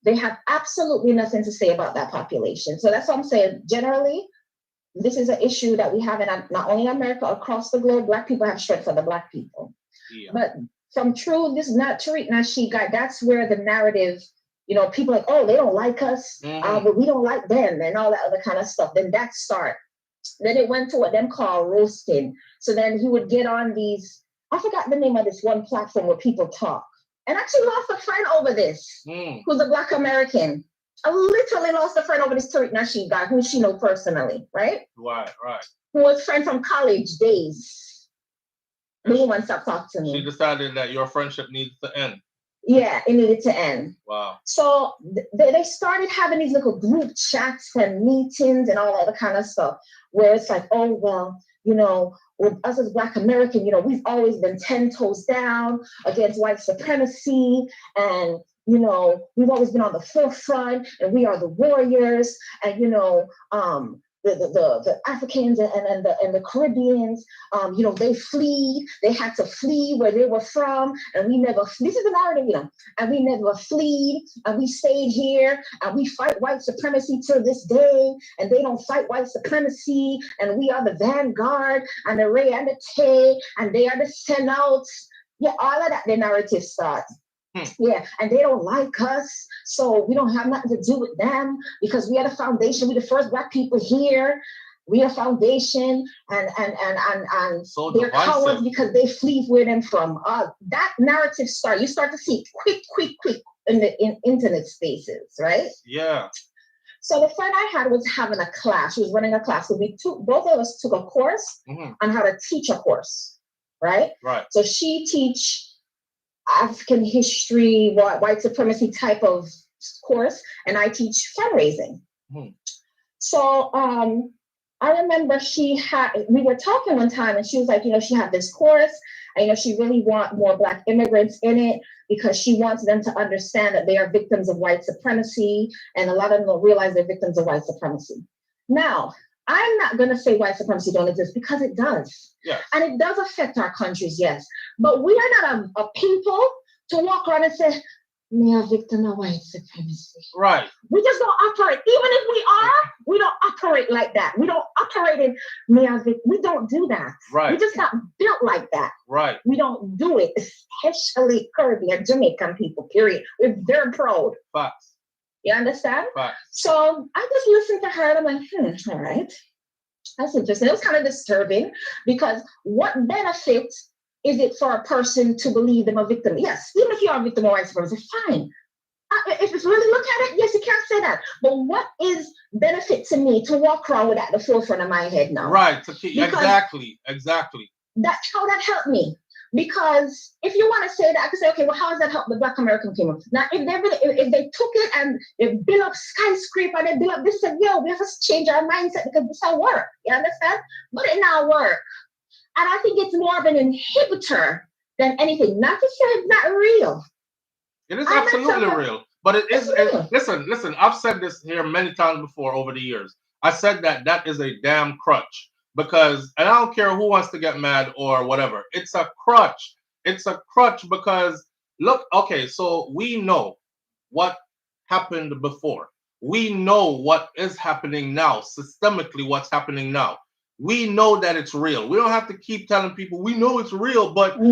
They have absolutely nothing to say about that population. So that's what I'm saying. Generally, this is an issue that we have in not only in America, across the globe. Black people have strength for the black people.
Yeah.
But from true, this is not Tariq Nasheed guy. That's where the narrative, people like, oh, they don't like us, but we don't like them, and all that other kind of stuff. Then that start. Then it went to what them call roasting. So then he would get on these. I forgot the name of this one platform where people talk. And actually lost a friend over this, who's a Black American. I literally lost a friend over this Tariq Nasheed guy, who she know personally, right?
Right.
Who was friend from college days. No one stopped talking to me.
She decided that your friendship needs to end.
Yeah, it needed to end.
Wow.
So they started having these little group chats and meetings and all that other kind of stuff, where it's like, oh, well, with us as Black American, we've always been 10 toes down against white supremacy. And, we've always been on the forefront, and we are the warriors. And, the Africans and the Caribbeans, they had to flee where they were from, and we never. This is the narrative, and we never fled, and we stayed here, and we fight white supremacy to this day, and they don't fight white supremacy, and we are the vanguard, and the Ray and the Tay, and they are the sellouts. Yeah, all of that, the narrative starts. Yeah, and they don't like us, so we don't have nothing to do with them because we are the foundation. We're the first Black people here. We are foundation, and
so
they're
divisive.
cowards because they flee where them from. That narrative start. You start to see quick in internet spaces, right?
Yeah.
So the friend I had was having a class. She was running a class. So both of us took a course on how to teach a course, right?
Right.
So she teach African history, white supremacy type of course, and I teach fundraising. So I remember we were talking one time, and she was like, she had this course, and she really want more Black immigrants in it because she wants them to understand that they are victims of white supremacy, and a lot of them don't realize they're victims of white supremacy. Now, I'm not going to say white supremacy don't exist, because it does.
Yes.
And it does affect our countries, yes. But we are not a people to walk around and say, me a victim of white supremacy.
Right.
We just don't operate. Even if we are, we don't operate like that. We don't operate in we don't do that.
Right.
We just not built like that.
Right.
We don't do it, especially Caribbean, Jamaican people, period. We're very proud.
Facts.
You understand?
Facts.
So I just listened to her and I'm like, all right. That's interesting. It was kind of disturbing because what benefit is it for a person to believe them a victim? Yes, even if you are a victim of white supremacy, fine. If it's really look at it, yes, you can't say that. But what is benefit to me to walk around with that at the forefront of my head now?
Right. Exactly.
That's how that helped me. Because if you want to say that, I could say, okay, well, how does that help the Black American community? Now, if they took it and they built up skyscraper and they built up this, and we have to change our mindset because this will work. You understand? But it now work. And I think it's more of an inhibitor than anything. Not to say it's not real.
It is
I met
absolutely
someone.
real. But it is.
It's real.
Listen. I've said this here many times before over the years. I said that is a damn crutch because, and I don't care who wants to get mad or whatever. It's a crutch. It's a crutch because look. Okay, so we know what happened before. We know what is happening now, systemically, what's happening now. We know that it's real. We don't have to keep telling people we know it's real, but we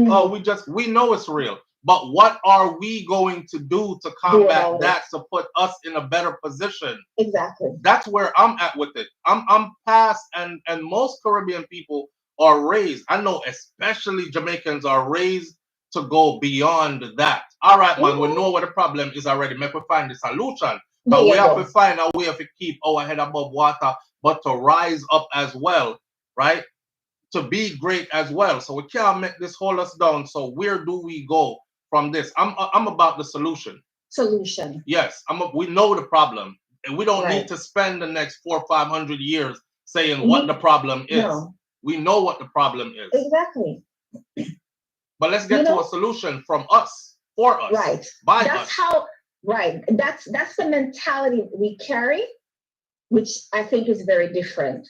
know it's real. But what are we going to do to combat that to put us in a better position?
Exactly.
That's where I'm at with it. I'm past, and most Caribbean people are raised. I know especially Jamaicans are raised to go beyond that. All right, man, we know what the problem is already. Make we find the solution. But we have to find a way to keep our head above water, but to rise up as well, right? To be great as well. So we can't make this hold us down. So where do we go from this? I'm about the solution.
Solution.
Yes, we know the problem, and we don't need to spend the next 400 or 500 years saying what the problem is. No. We know what the problem is.
Exactly.
But let's get to a solution from us, for us,
right?
By
that's
us.
How. Right. That's the mentality we carry, which I think is very different.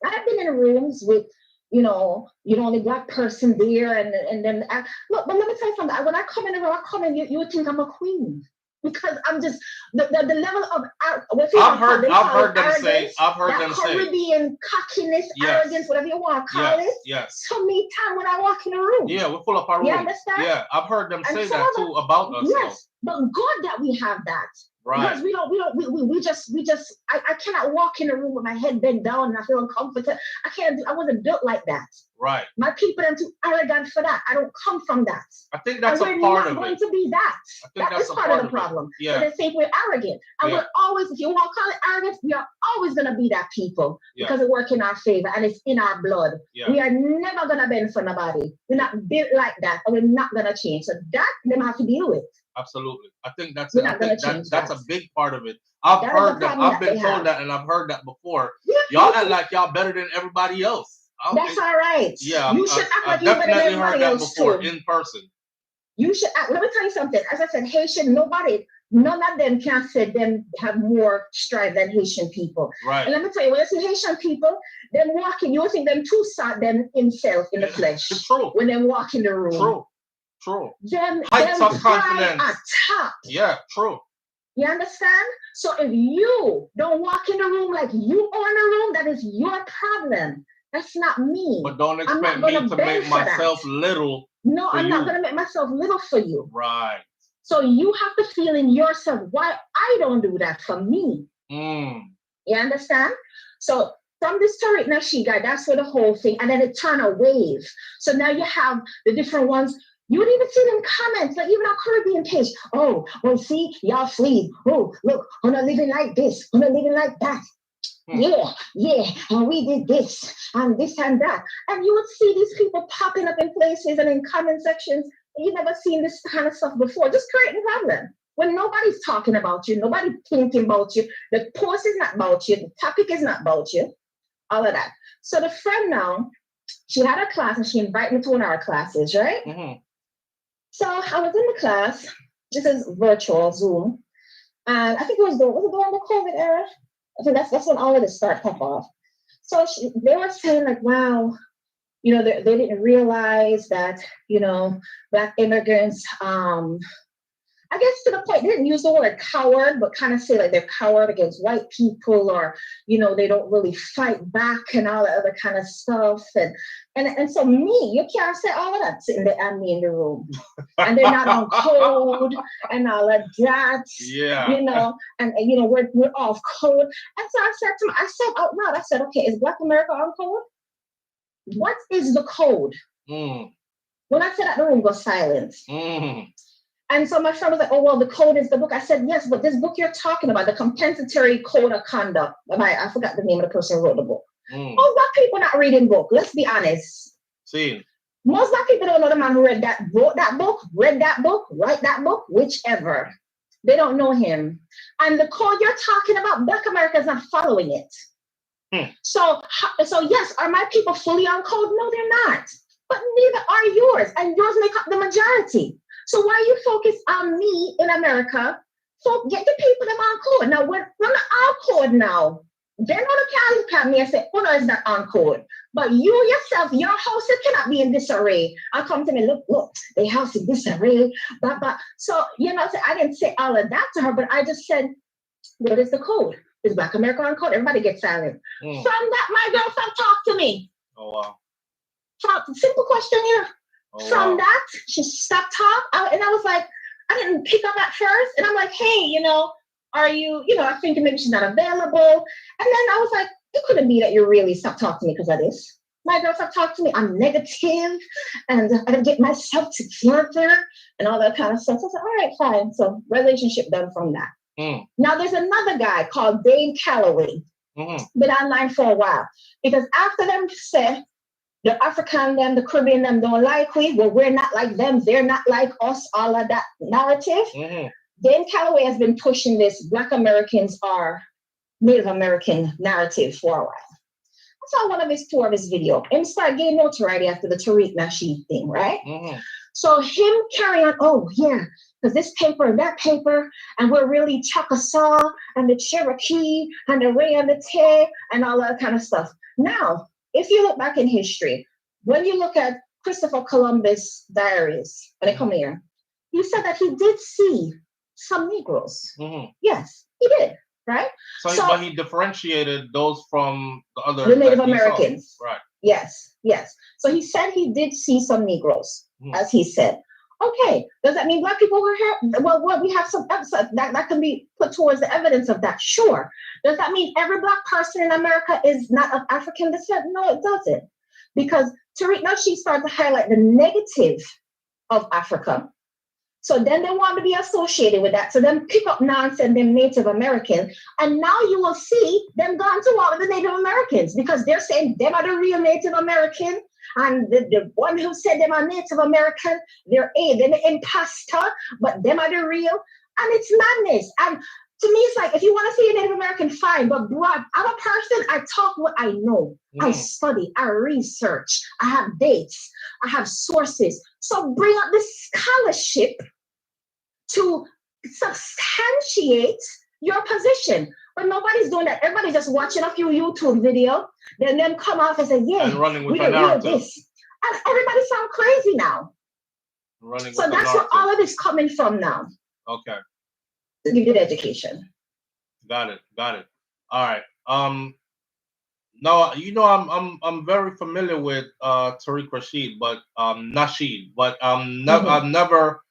I've been in rooms with, you only black person there, and then look. But let me tell you something. When I come in the room, you would think I'm a queen because I'm just the level of
I've heard them say
Caribbean cockiness, arrogance, whatever you want to call it.
Yes.
So many times when I walk in a room,
we pull up our room.
You understand?
Yeah, I've heard them say that too about us.
Yes, but good that we have that.
Right.
Because we just I cannot walk in a room with my head bent down and I feel uncomfortable. I wasn't built like that.
Right.
My people are too arrogant for that. I don't come from that.
I think that's a part of it.
We're not going to be that. That is part of the problem.
Yeah.
They think we're arrogant. And we're always, if you want to call it arrogance, we are always going to be that people because it works in our favor and it's in our blood. Yeah. We are never going to bend for nobody. We're not built like that and we're not going to change. So that they have to deal with.
Absolutely. I think that's a big part of it. I've heard that. I've been told that and I've heard that before. Yeah, y'all act like y'all better than everybody else.
That's all right.
Yeah,
you should act like you're better than everybody else
before
too.
In person.
You should act. Let me tell you something. As I said, Haitian, none of them can say them have more strive than Haitian people.
Right.
And let me tell you, when I see Haitian people, them walking, you think them too sad them himself in the flesh.
It's true.
When they walk in the room.
True.
Them
heights of confidence
at top.
Yeah, true.
You understand? So if you don't walk in the room like you own a room, that is your problem. That's not me.
But don't expect me to make myself little.
No, I'm not going to make myself little for you.
Right.
So you have to feel in yourself why I don't do that for me. You understand? So from this Tariq Nasheed guy, that's where the whole thing, and then it turned a wave. So now you have the different ones. You would even see them comments, like even on Caribbean page. Oh, well, see, y'all flee. Oh, look, we're not living like this. We're not living like that. Yeah, and we did this and this and that. And you would see these people popping up in places and in comment sections. You've never seen this kind of stuff before. Just creating problem. When nobody's talking about you, nobody's thinking about you, the post is not about you, the topic is not about you, all of that. So the friend now, she had a class and she invited me to one of our classes, right?
Mm-hmm.
So I was in the class. This is virtual Zoom. And I think it was during the COVID era. I think that's when all of this started pop off. So they were saying like, wow, they didn't realize that, Black immigrants, I guess to the point, they didn't use the word coward, but kind of say like they're coward against white people or, they don't really fight back and all that other kind of stuff. And so you can't say all of that sitting there and me in the room. And they're not on code and all of that.
Yeah.
And we're off code. And so I said out loud, I said, okay, is Black America on code? What is the code? When I said that, the room goes silent. And so my friend was like, oh, well, the code is the book. I said, yes, but this book you're talking about, the Compensatory Code of Conduct. I forgot the name of the person who wrote the book. Most Black people not reading book. Let's be honest.
See.
Most Black people don't know the man who wrote that book, write that book, whichever. They don't know him. And the code you're talking about, Black America is not following it. So yes, are my people fully on code? No, they're not. But neither are yours. And yours make up the majority. So why you focus on me in America? So get the people them on code. Now when on code now, they're not a look at me and say, oh no, it's not on code. But you yourself, your house it cannot be in disarray. I come to me, look, the house is disarray. But so I didn't say all of that to her, but I just said, what is the code? Is Black America on code? Everybody gets silent. From that, my girlfriend talked to me.
Oh wow.
Simple question here.
Oh,
From that, she stopped talking, and I was like, I didn't pick up at first, and I'm like, hey, are you, I think maybe she's not available, and then I was like, it couldn't be that you really stopped talking to me because of this. My girl stopped talking to me. I'm negative, and I didn't get myself together, and all that kind of stuff. So I said, all right, fine. So relationship done from that. Now there's another guy called Dave Calloway. Been online for a while because after them said, the African them, the Caribbean them don't like we. Well, we're not like them. They're not like us. All of that narrative. Dan Calloway has been pushing this Black Americans are Native American narrative for a while. I saw one of his video. Him start getting notoriety after the Tariq Nasheed thing, right? So him carry on, oh yeah, because this paper and that paper, and we're really Chickasaw and the Cherokee and the Ray and the Tay and all that kind of stuff. Now, if you look back in history, when you look at Christopher Columbus' diaries, when they come here, he said that he did see some Negroes. Yes, he did, right?
But he differentiated those from the other
Native Americans.
Right.
Yes. So he said he did see some Negroes, as he said. Okay, does that mean Black people were here? Well, we have some evidence that can be put towards the evidence of that. Sure. Does that mean every Black person in America is not of African descent? No, it doesn't. Because Tariq Nasheed started to highlight the negative of Africa. So then they want to be associated with that. So then pick up nonsense, them Native American. And now you will see them gone to all of the Native Americans because they're saying them are the real Native American. And the one who said them are Native American, they're the imposter, but them are the real. And it's madness. And to me, it's like, if you want to see a Native American, fine. But I'm a person, I talk what I know. I study, I research, I have dates, I have sources. So bring up the scholarship to substantiate your position. But nobody's doing that. Everybody's just watching a few YouTube videos, then them come off and say, yeah,
and running with
we didn't hear this. And everybody sound crazy now. So that's where all of this coming from now.
Okay.
To give you the education.
Got it. All right. No, I'm very familiar with Tariq Nasheed, but I've never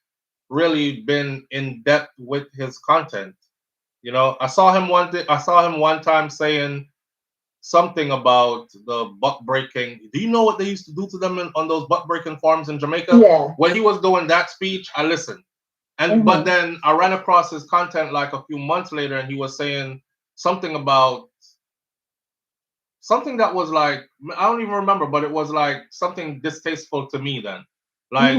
really been in depth with his content. I saw him one time saying something about the buck breaking. Do you know what they used to do to them on those buck breaking farms in Jamaica?
Yeah.
When he was doing that speech, I listened. And but then I ran across his content like a few months later, and he was saying something about something that was like, I don't even remember, but it was like something distasteful to me then. Like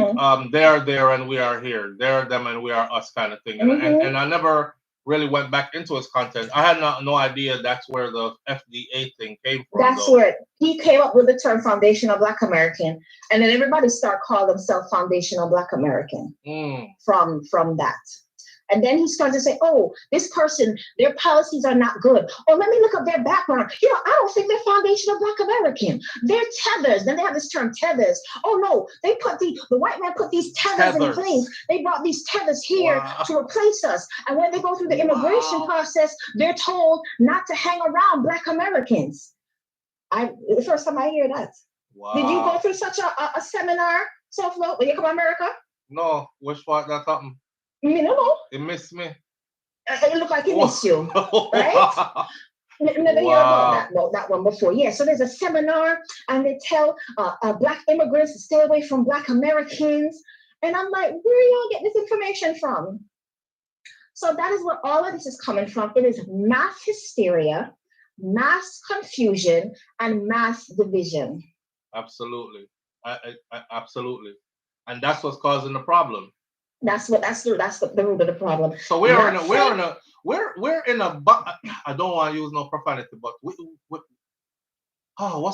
they're there and we are here. They're them and we are us kind of thing. And I never really went back into his content. I had no idea that's where the FDA thing came from.
That's where he came up with the term foundational Black American. And then everybody started calling themselves foundational Black American from that. And then he started to say, oh, this person, their policies are not good. Oh, let me look up their background. I don't think they're foundational Black American. They're tethers. Then they have this term tethers. Oh, no, they put the white man put these tethers in place. They brought these tethers here to replace us. And when they go through the immigration process, they're told not to hang around Black Americans. The first time I hear that.
Wow.
Did you go through such a seminar, SouFLo, when you come to America?
No, which part that happened?
No.
It missed me.
It looked like it missed you, right? Never hear about that one before. Yeah, so there's a seminar and they tell Black immigrants to stay away from Black Americans. And I'm like, where y'all get this information from? So that is where all of this is coming from. It is mass hysteria, mass confusion, and mass division. Absolutely.
Absolutely. And that's what's causing the problem.
That's the root of the problem.
So we're in a I don't want to use no profanity, but what's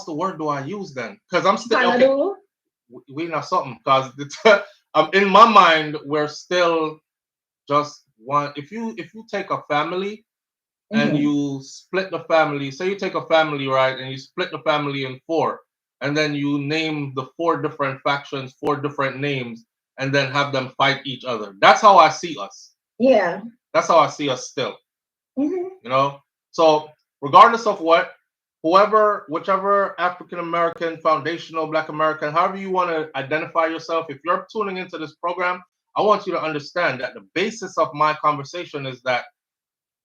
the word do I use then? Because I'm still we know something because In my mind, we're still just one. If you take a family and
Mhm.
you split the family, say you take a family, right, and you split the family in four, and then you name the four different factions, four different names, and then have them fight each other. That's how I see us.
Yeah.
That's how I see us still.
Mhm.
You know. So regardless of what, whoever, whichever African American, foundational Black American, however you want to identify yourself, if you're tuning into this program, I want you to understand that the basis of my conversation is that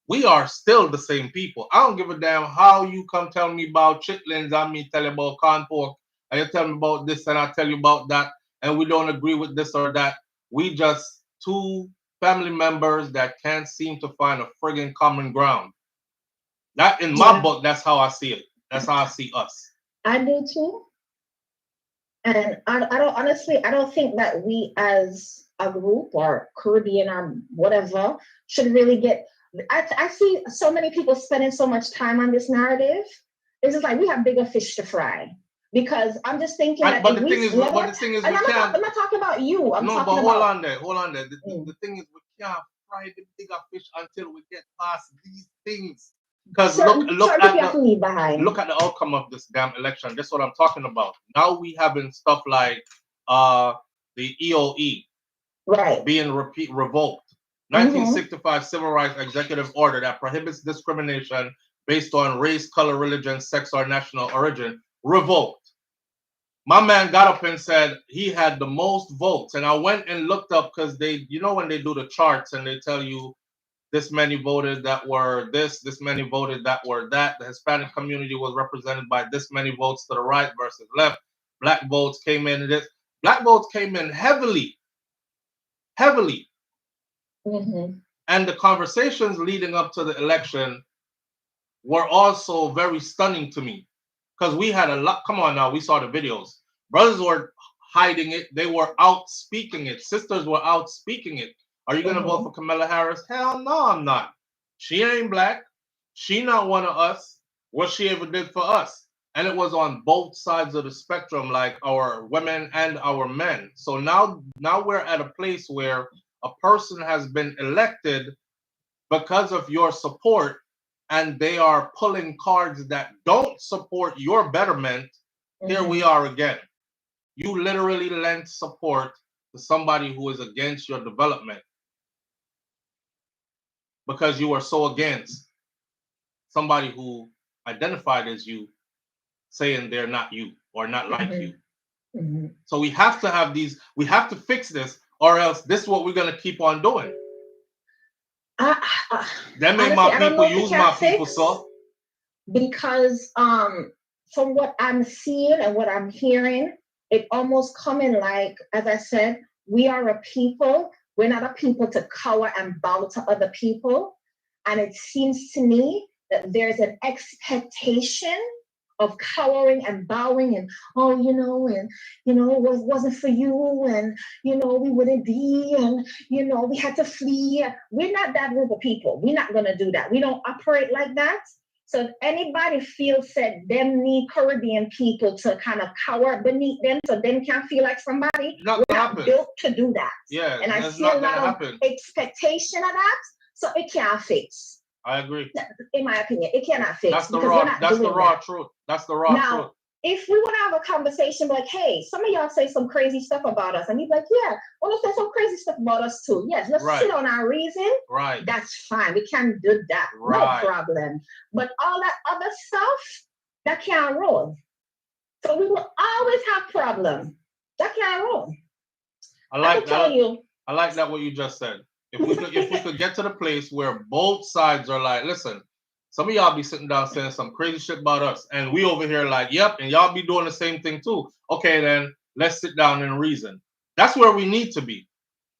we are still the same people. I don't give a damn how you come tell me about chitlins and me tell you about corn pork, and you tell me about this and I tell you about that, and we don't agree with this or that. We just two family members that can't seem to find a friggin' common ground. That in my
Yeah.
book, that's how I see it. That's how I see us.
I do too. And I don't honestly, I don't think that we as a group or Caribbean or whatever should really get. I see so many people spending so much time on this narrative. It's just like we have bigger fish to fry. Because I'm just thinking
And,
that
but
if
the
we,
thing is,
you know
but
what?
the thing is,
And
we can't.
I'm not talking about you. I'm
No, but
talking
hold
about.
on there, hold on there.
Mm.
The thing is, we can't fry the bigger fish until we get past these things. Because
Certain people you have to leave behind.
look at the outcome of this damn election. That's what I'm talking about. Now we having stuff like uh the EOE
Right.
being revoked.
Mm-hmm.
1965 Civil Rights Executive Order that prohibits discrimination based on race, color, religion, sex, or national origin revoked. My man got up and said he had the most votes, and I went and looked up because they, you know, when they do the charts and they tell you this many voted that were this many voted that were that. The Hispanic community was represented by this many votes to the right versus left. Black votes came in this. Black votes came in heavily, heavily.
Mm-hmm.
And the conversations leading up to the election were also very stunning to me because we had a lot. Come on now, we saw the videos. Brothers were hiding it, they were out speaking it, sisters were out speaking it. Are you gonna vote
Mm-hmm.
for Kamala Harris? Hell no, I'm not. She ain't black. She not one of us. What she ever did for us. And it was on both sides of the spectrum, like our women and our men. So now we're at a place where a person has been elected because of your support, and they are pulling cards that don't support your betterment. Here we
Mm-hmm.
are again. You literally lent support to somebody who is against your development because you are so against somebody who identified as you, saying they're not you or not like you.
Mm-hmm.
So we have to have these, we have to fix this, or else this is what we're going to keep on doing.
I,
Them ain't
honestly,
my
I don't
people,
know if it
use
can
my people,
fix
so.
because from what I'm seeing and what I'm hearing, it almost coming like, as I said, we are a people. We're not a people to cower and bow to other people. And it seems to me that there's an expectation of cowering and bowing and oh it wasn't for you and we wouldn't be and we had to flee. We're not that group of people. We're not going to do that. We don't operate like that. So if anybody feels that them need Caribbean people to kind of cower beneath them so them can feel like somebody,
Not
we're
gonna
not
happen.
built to do that.
Yeah,
And I
that's
see a
not
lot
gonna
of
happen.
expectation of that, so it can't fix.
I agree.
In my opinion, it cannot fix
That's the
because we're
raw.
not
That's the
doing
raw
that.
truth. That's the raw truth.
Now, if we want to have a conversation like, hey, some of y'all say some crazy stuff about us, and you're like, yeah, well, let's say some crazy stuff about us too. Yes, let's
Right.
sit on our reason.
Right.
That's fine. We can do that.
Right.
No problem. But all that other stuff, that can't roll. So we will always have problems. That can't roll. I can tell you.
I like that what you just said. If we could get to the place where both sides are like, listen, some of y'all be sitting down saying some crazy shit about us, and we over here like, yep, and y'all be doing the same thing too. Okay, then let's sit down and reason. That's where we need to be.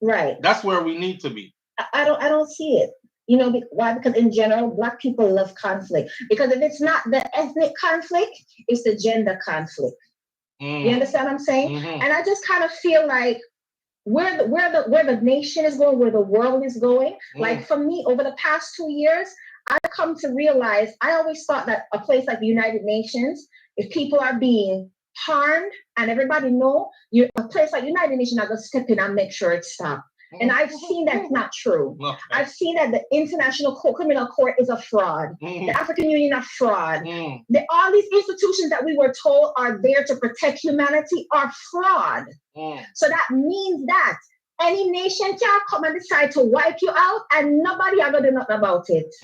Right.
That's where we need to be.
I don't see it. You know why? Because in general, Black people love conflict. Because if it's not the ethnic conflict, it's the gender conflict. You understand what I'm saying?
Mm-hmm.
And I just kind of feel like where the nation is going, where the world is going. Like for me, over the past 2 years, I've come to realize I always thought that a place like the United Nations, if people are being harmed, and everybody know a place like United Nations are going to step in and make sure it stops. And I've seen that's not true.
Okay.
I've seen that the International Criminal Court is a fraud. The African Union a fraud. All these institutions that we were told are there to protect humanity are fraud. So that means that any nation can come and decide to wipe you out and nobody are going to do nothing about it.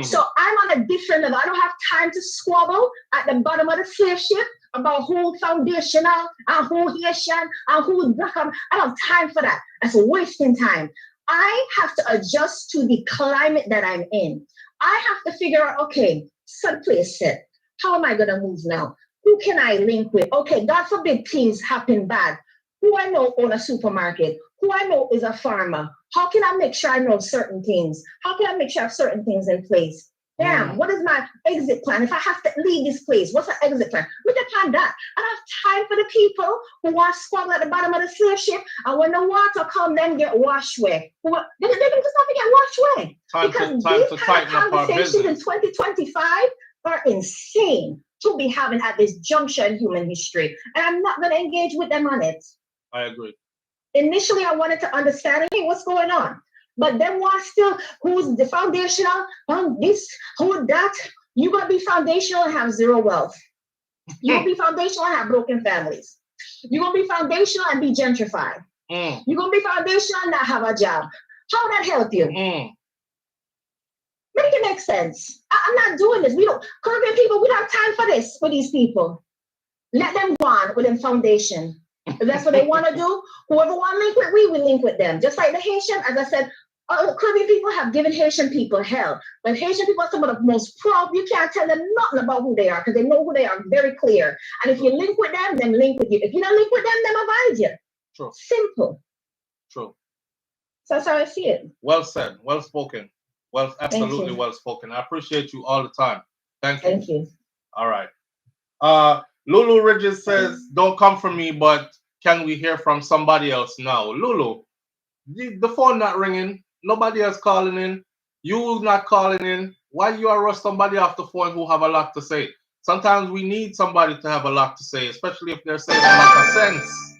So I'm on a different level. I don't have time to squabble at the bottom of the slave ship about who foundational and who Haitian and who black. I don't have time for that. That's wasting time. I have to adjust to the climate that I'm in. I have to figure out, okay, someplace set. How am I going to move now? Who can I link with? Okay, God forbid things happen bad. Who I know own a supermarket? Who I know is a farmer? How can I make sure I know certain things? How can I make sure I have certain things in place? Damn, what is my exit plan? If I have to leave this place, what's the exit plan? We can plan that. I don't have time for the people who want to squabble at the bottom of the slave ship, and when the water comes, then get washed away. They can just have to get washed away. Because these kind of conversations in 2025 are insane to be having at this juncture in human history. And I'm not going to engage with them on it.
I agree.
Initially, I wanted to understand, hey, what's going on? But then what still, who's the foundational, this, who that? You're going to be foundational and have zero wealth. You're going to be foundational and have broken families. You're going to be foundational and be gentrified. You're going to be foundational and not have a job. How would that help you? Make it make sense. I'm not doing this. Caribbean people, we don't have time for this, for these people. Let them go on with them foundation. If that's what they want to do, whoever want to link with, we will link with them. Just like the Haitian, as I said, Caribbean people have given Haitian people hell. But Haitian people are some of the most proud. You can't tell them nothing about who they are because they know who they are very clear. And if you link with them, then link with you. If you don't link with them, then avoid you.
True.
Simple.
True.
So that's how I see it.
Well said. Well spoken. Well, absolutely well spoken. I appreciate you all the time. Thank you.
Thank you.
All right. Lulu Ridges says, don't come for me, but can we hear from somebody else now? Lulu, the phone not ringing. Nobody else calling in. You not calling in. Why you are rush somebody off the phone who have a lot to say? Sometimes we need somebody to have a lot to say, especially if they're saying a lot of sense.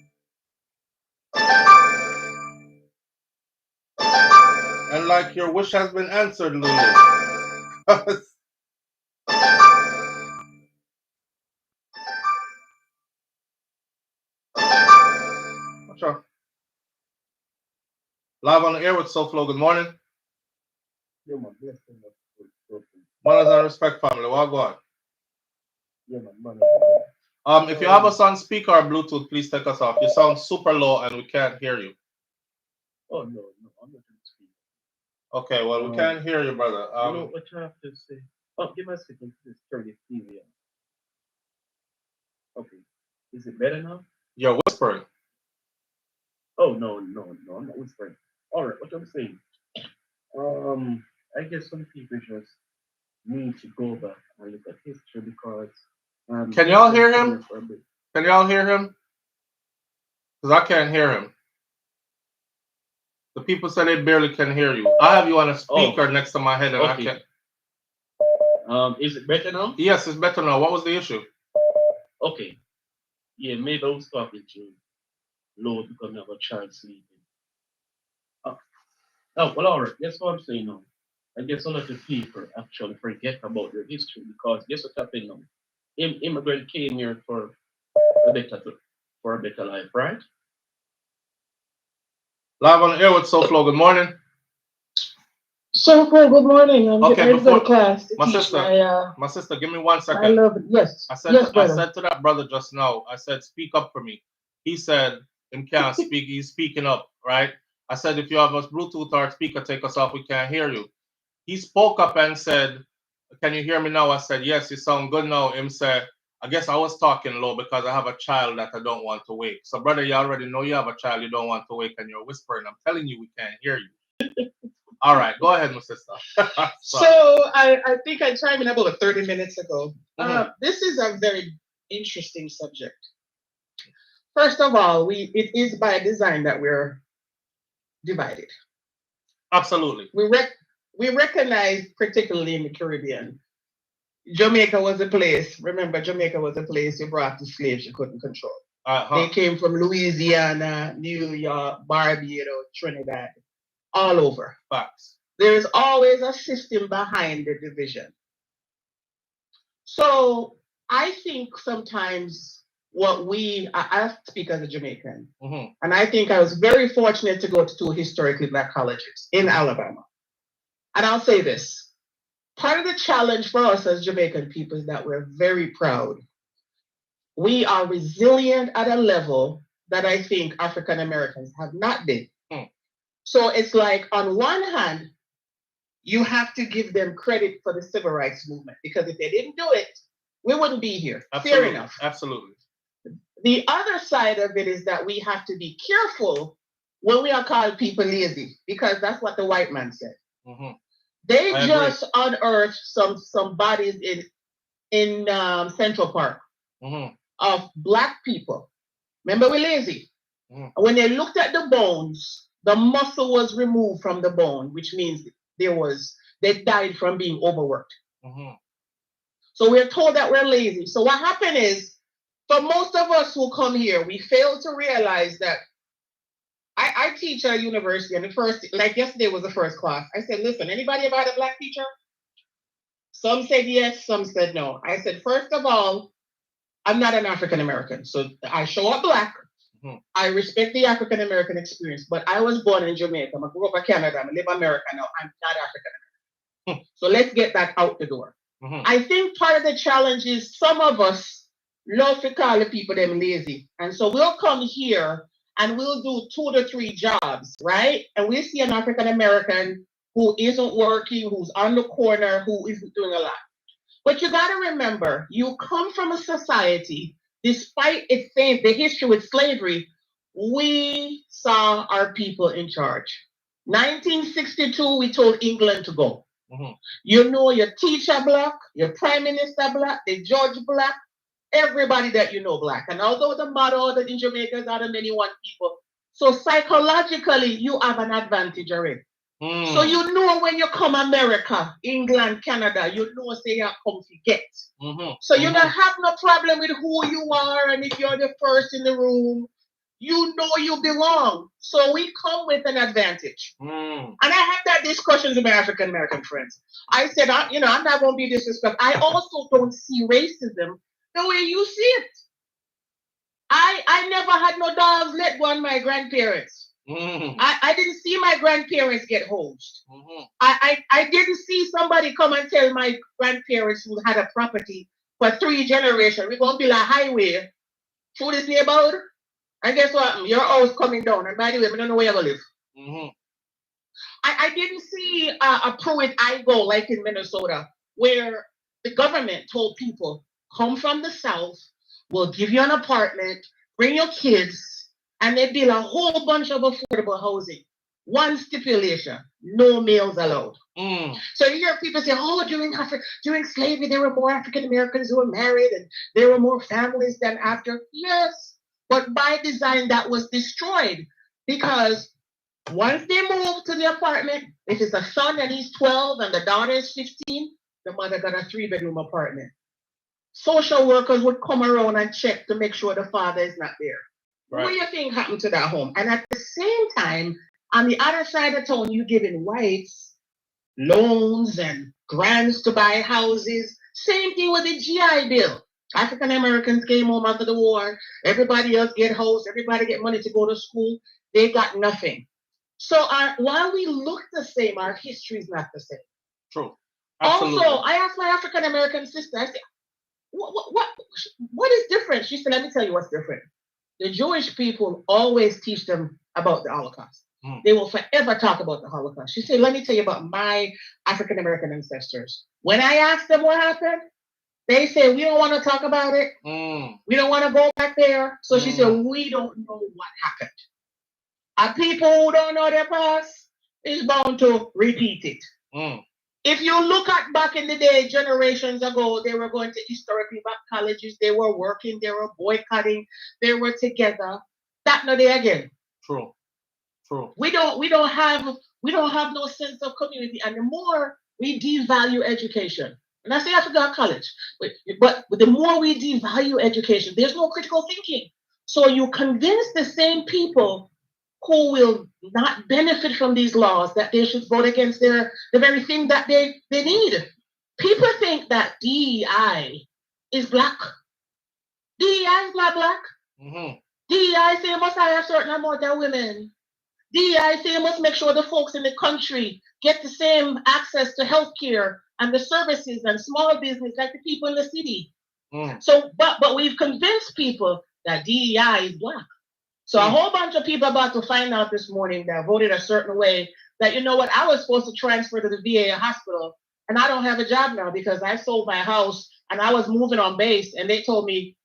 And like your wish has been answered, Lulu. Sure. Live on the air with SouFLo. Good morning. Manners and respect, family. Well, go on. If you have us on speaker or Bluetooth, please take us off. You sound super low and we can't hear you.
Oh, no, I'm not going to speak.
Okay, well, we can't hear you, brother.
You know what you have to say? Oh, give me a second to turn this TV on. Okay. Is it better now?
You're whispering.
Oh, no, I'm not whispering. All right, what I'm saying. I guess some people just need to go back and look at history because...
Can y'all hear him? Can y'all hear him? Because I can't hear him. The people say they barely can hear you. I have you on a speaker next to my head and
okay.
I can't.
Is it better now?
Yes, it's better now. What was the issue?
Okay. Yeah, maybe I was talking to Lord because I have a child sleeping. Oh, well, all right. That's what I'm saying now. I guess a lot of people actually forget about their history because guess what happened now? Immigrant came here for a better life, right?
Live on the air with SouFLo. Good morning.
SouFLo, good morning. I'm getting ready to go to class.
My sister, give me 1 second.
I love it. Yes.
I said to that brother just now, I said, speak up for me. He said, him can't speak. He's speaking up, right? I said, if you have a Bluetooth or speaker, take us off. We can't hear you. He spoke up and said, can you hear me now? I said, yes, you sound good now. Him said, I guess I was talking low because I have a child that I don't want to wake. So, brother, you already know you have a child you don't want to wake and you're whispering. I'm telling you, we can't hear you. All right, go ahead, my sister.
So I think I chimed in about 30 minutes ago. This is a very interesting subject. First of all, it is by design that we're divided.
Absolutely.
We recognize, particularly in the Caribbean, Jamaica was a place. Remember, Jamaica was a place you brought the slaves you couldn't control. They came from Louisiana, New York, Barbados, Trinidad, all over.
Facts.
There is always a system behind the division. So I think sometimes I speak as a Jamaican, and I think I was very fortunate to go to 2 historically Black colleges in Alabama. And I'll say this, part of the challenge for us as Jamaican people is that we're very proud. We are resilient at a level that I think African Americans have not been. So it's like, on one hand, you have to give them credit for the civil rights movement, because if they didn't do it, we wouldn't be here.
Absolutely.
Fair enough.
Absolutely.
The other side of it is that we have to be careful when we are called people lazy, because that's what the white man said. They just unearthed some bodies in Central Park of Black people. Remember, we're lazy. When they looked at the bones, the muscle was removed from the bone, which means they died from being overworked. So we're told that we're lazy. So what happened is, for most of us who come here, we fail to realize that I teach at a university, and the first, like yesterday was the first class. I said, listen, anybody ever had a Black teacher? Some said yes, some said no. I said, first of all, I'm not an African American, so I show up Black. I respect the African American experience, but I was born in Jamaica. I grew up in Canada. I live in America now. I'm not African American. So let's get that out the door. I think part of the challenge is some of us love to call the people them lazy. And so we'll come here and we'll do 2 to 3 jobs, right? And we'll see an African American who isn't working, who's on the corner, who isn't doing a lot. But you got to remember, you come from a society, despite its the history with slavery, we saw our people in charge. 1962, we told England to go. You know, your teacher Black, your prime minister Black, the judge Black, everybody that you know Black. And although the motto that in Jamaica is out of many one people, so psychologically, you have an advantage already. So you know when you come America, England, Canada, you know say you come to get. So you don't have no problem with who you are, and if you're the first in the room, you know you belong. So we come with an advantage. And I have that discussions with my African American friends. I said, I'm not going to be disrespectful. I also don't see racism the way you see it. I never had no dogs let go on my grandparents. I didn't see my grandparents get hosed. I didn't see somebody come and tell my grandparents who had a property for 3 generations, we're going to build a highway through this neighborhood. And guess what? Your house coming down. And by the way, I don't know where you're going to live. I didn't see a Pruitt Igo like in Minnesota, where the government told people, come from the South, we'll give you an apartment, bring your kids, and they build a whole bunch of affordable housing. One stipulation, no males allowed. So you hear people say, oh, during slavery, there were more African Americans who were married and there were more families than after. Yes, but by design, that was destroyed, because once they moved to the apartment, if it's a son and he's 12 and the daughter is 15, the mother got a 3-bedroom apartment. Social workers would come around and check to make sure the father is not there. Right. What do you think happened to that home? And at the same time, on the other side of town, you're giving whites loans and grants to buy houses. Same thing with the GI Bill. African Americans came home after the war. Everybody else get housed. Everybody get money to go to school. They got nothing. So while we look the same, our history is not the same.
True. Absolutely.
Also, I asked my African American sister, I said, what is different? She said, let me tell you what's different. The Jewish people always teach them about the Holocaust. They will forever talk about the Holocaust. She said, let me tell you about my African American ancestors. When I asked them what happened, they said, we don't want to talk about it. We don't want to go back there. So she said, we don't know what happened. And people who don't know their past is bound to repeat it. If you look at back in the day, generations ago, they were going to historically black colleges. They were working. They were boycotting. They were together. That no day again.
True.
We don't have no sense of community. And the more we devalue education, And I say you have to go to college. But the more we devalue education, there's no critical thinking. So you convince the same people who will not benefit from these laws that they should vote against the very thing that they need. People think that DEI is black. DEI is not black. DEI say you must hire a certain amount of women. DEI say you must make sure the folks in the country get the same access to healthcare and the services and small business like the people in the city. So, but we've convinced people that DEI is black. So a whole bunch of people about to find out this morning that voted a certain way that, you know what, I was supposed to transfer to the VA hospital and I don't have a job now because I sold my house and I was moving on base and they told me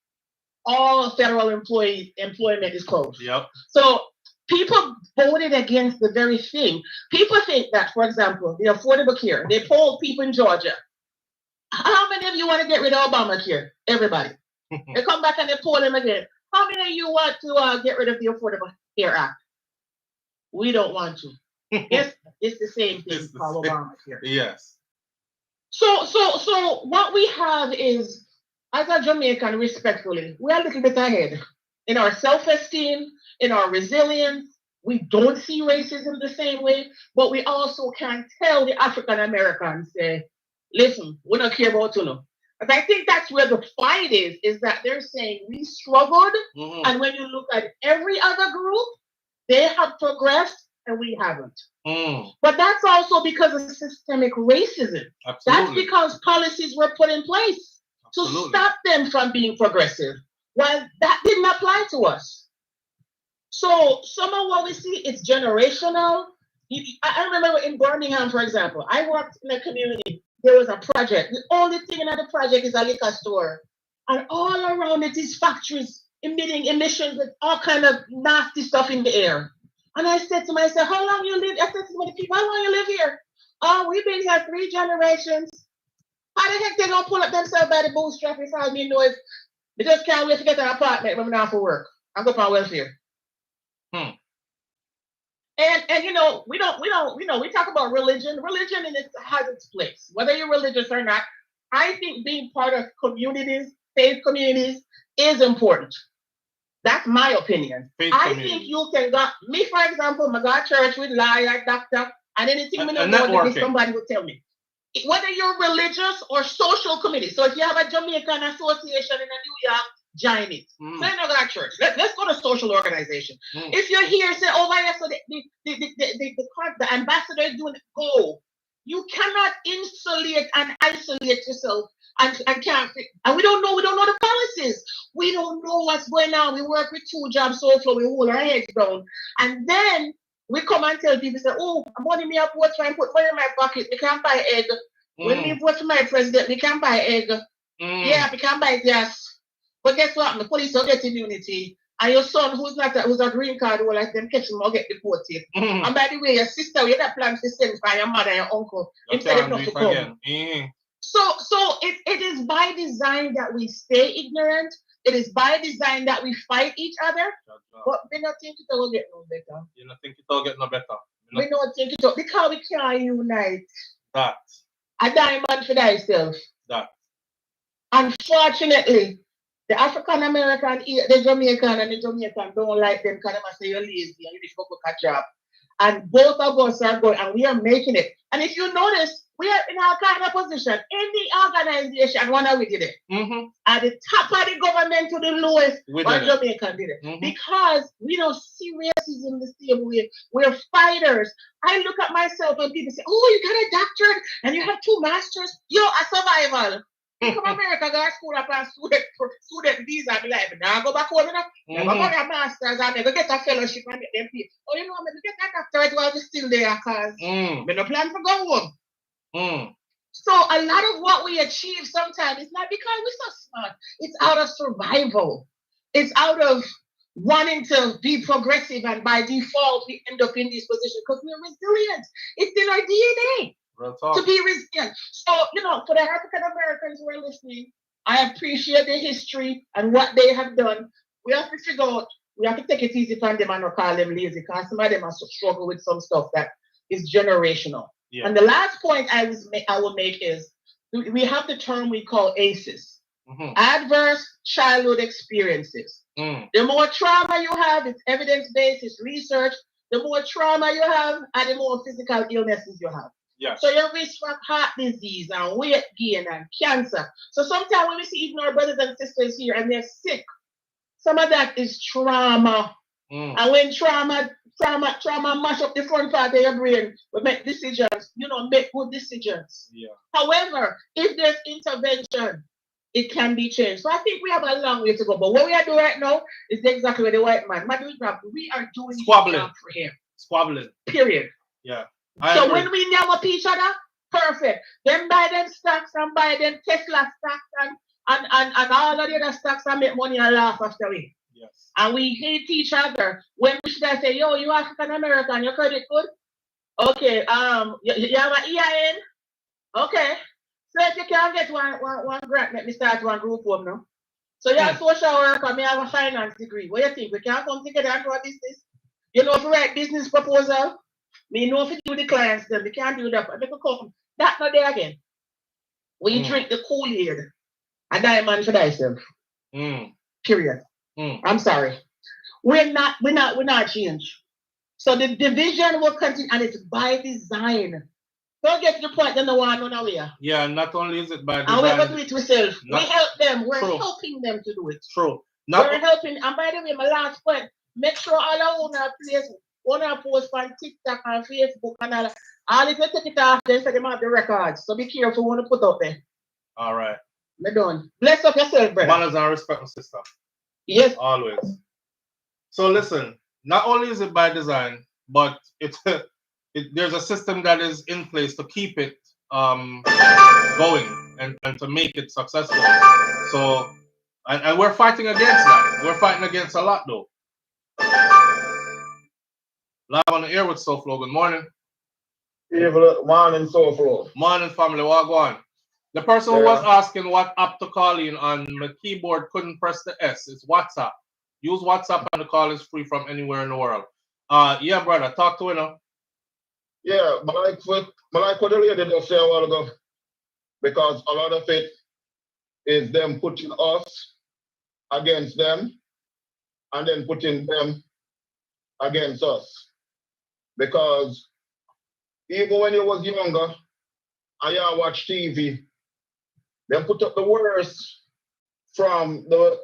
all federal employment is closed.
Yep.
So people voted against the very thing. People think that, for example, the Affordable Care, they polled people in Georgia. How many of you want to get rid of Obamacare? Everybody. They come back and they poll them again. How many of you want to get rid of the Affordable Care Act? We don't want to. It's the same thing called Obamacare.
Yes.
So what we have is, as a Jamaican, respectfully, we are a little bit ahead in our self-esteem, in our resilience. We don't see racism the same way, but we also can tell the African Americans, say, listen, we don't care about you now. But I think that's where the fight is that they're saying we struggled, and when you look at every other group, they have progressed and we haven't. But that's also because of systemic racism.
Absolutely.
That's because policies were put in place to stop them from being progressive. Well, that didn't apply to us. So some of what we see is generational. I remember in Birmingham, for example, I worked in a community. There was a project. The only thing in the project is a liquor store. And all around it is factories emitting emissions with all kind of nasty stuff in the air. And I said to myself, how long you live? I said to the people, how long you live here? Oh, we've been here 3 generations. How the heck they gonna pull up themselves by the bootstrap if I mean know if they just can't wait to get an apartment when we're not for work. I'm going on welfare. And you know, we talk about religion. Religion has its place. Whether you're religious or not, I think being part of communities, faith communities, is important. That's my opinion. I think you can go, me for example, I go to church with liar, doctor, and anything we don't know, somebody will tell me. Whether you're religious or social committee. So if you have a Jamaican association in New York, join it. So you don't go to church. Let's go to social organization. If you're here, say, oh, yeah, so the ambassador is doing it, go. You cannot insulate and isolate yourself and can't. And we don't know the policies. We don't know what's going on. We work with 2 jobs so far, we hold our heads down. And then we come and tell people, say, oh, I'm money me up, what's trying to put money in my pocket. We can't buy egg. When we vote for my president, we can't buy egg. Yeah, we can't buy gas. But guess what? The police will get immunity. And your son, who's a green card holder, like them catch him or get deported. And by the way, your sister, you have plans to send for your mother and your uncle instead of not to come. So it is by design that we stay ignorant. It is by design that we fight each other. But we don't think it will get no better.
You don't think it will get no better?
We don't think it will, because we can't unite.
That.
A diamond for thyself.
That.
Unfortunately, the African American, the Jamaican and the Jamaican don't like them because they say you're lazy and you need to go catch up. And both of us are going, and we are making it. And if you notice, we are in our kind of position in the organization. One of we did it. At the top of the government to the lowest, one Jamaican did it. Because we don't see racism the same way. We're fighters. I look at myself and people say, oh, you got a doctorate and you have 2 masters. You're a survival. You come to America, go to school up and student visa and be like, now go back home, you know? Never get a master's and never get a fellowship and get them pay. Oh, you know, maybe get a doctorate while we're still there because we don't plan to go home. So a lot of what we achieve sometimes is not because we're so smart. It's out of survival. It's out of wanting to be progressive, and by default, we end up in this position because we're resilient. It's in our DNA. To be resilient. So, you know, for the African Americans who are listening, I appreciate the history and what they have done. We have to figure out, we have to take it easy from them and not call them lazy, because some of them are struggle with some stuff that is generational. And the last point I will make is, we have the term we call ACEs,
Mm-hmm.
adverse childhood experiences.
Mm.
The more trauma you have, it's evidence-based, it's research. The more trauma you have, and the more physical illnesses you have.
Yes.
So your risk for heart disease and weight gain and cancer. So sometimes when we see even our brothers and sisters here and they're sick, some of that is trauma.
Mm.
And when trauma mash up the front part of your brain, we make decisions, make good decisions.
Yeah.
However, if there's intervention, it can be changed. So I think we have a long way to go. But what we are doing right now is exactly what the white man. We are doing
Squabbling.
his job for him.
Squabbling.
Period.
Yeah.
So when we name up each other, perfect. Then buy them stocks and buy them Tesla stocks and all of the other stocks and make money and laugh after we.
Yes.
And we hate each other. When we should I say, yo, you African American, your credit good? Okay, you have an EIN? Okay. So if you can get one grant, let me start one group home now. So you're a social worker, me have a finance degree. What do you think? We can come together and do a business? You know, if you write business proposal, me know if you do the clients, then we can't do that. But they could come. That's not there again. When you drink the Kool-Aid, a diamond for thyself. Period. I'm sorry. We're not changed. So the division will continue, and it's by design. Don't get to the point that no one know where.
Yeah, not only is it by design.
And we're going to do it ourselves. We help them. We're
True.
helping them to do it.
True.
We're helping. And by the way, my last point, make sure all our place, post on TikTok and Facebook and all if you take it off, then say them have the records. So be careful when you put out there.
All right.
We're done. Bless up yourself, brother.
Manners and respect, my sister.
Yes.
Always. So listen, not only is it by design, but there's a system that is in place to keep it going and to make it successful. So, and we're fighting against that. We're fighting against a lot, though. Live on the air with SouFLo. Good morning.
Morning, SouFLo.
Morning, family. What go on? The person who was asking what app to call in on my keyboard couldn't press the S. It's WhatsApp. Use WhatsApp and the call is free from anywhere in the world. Yeah, brother, talk to him.
Yeah, but like what the lady just said a while ago, because a lot of it is them putting us against them and then putting them against us. Because even when you was younger and you watch TV, they put up the worst from the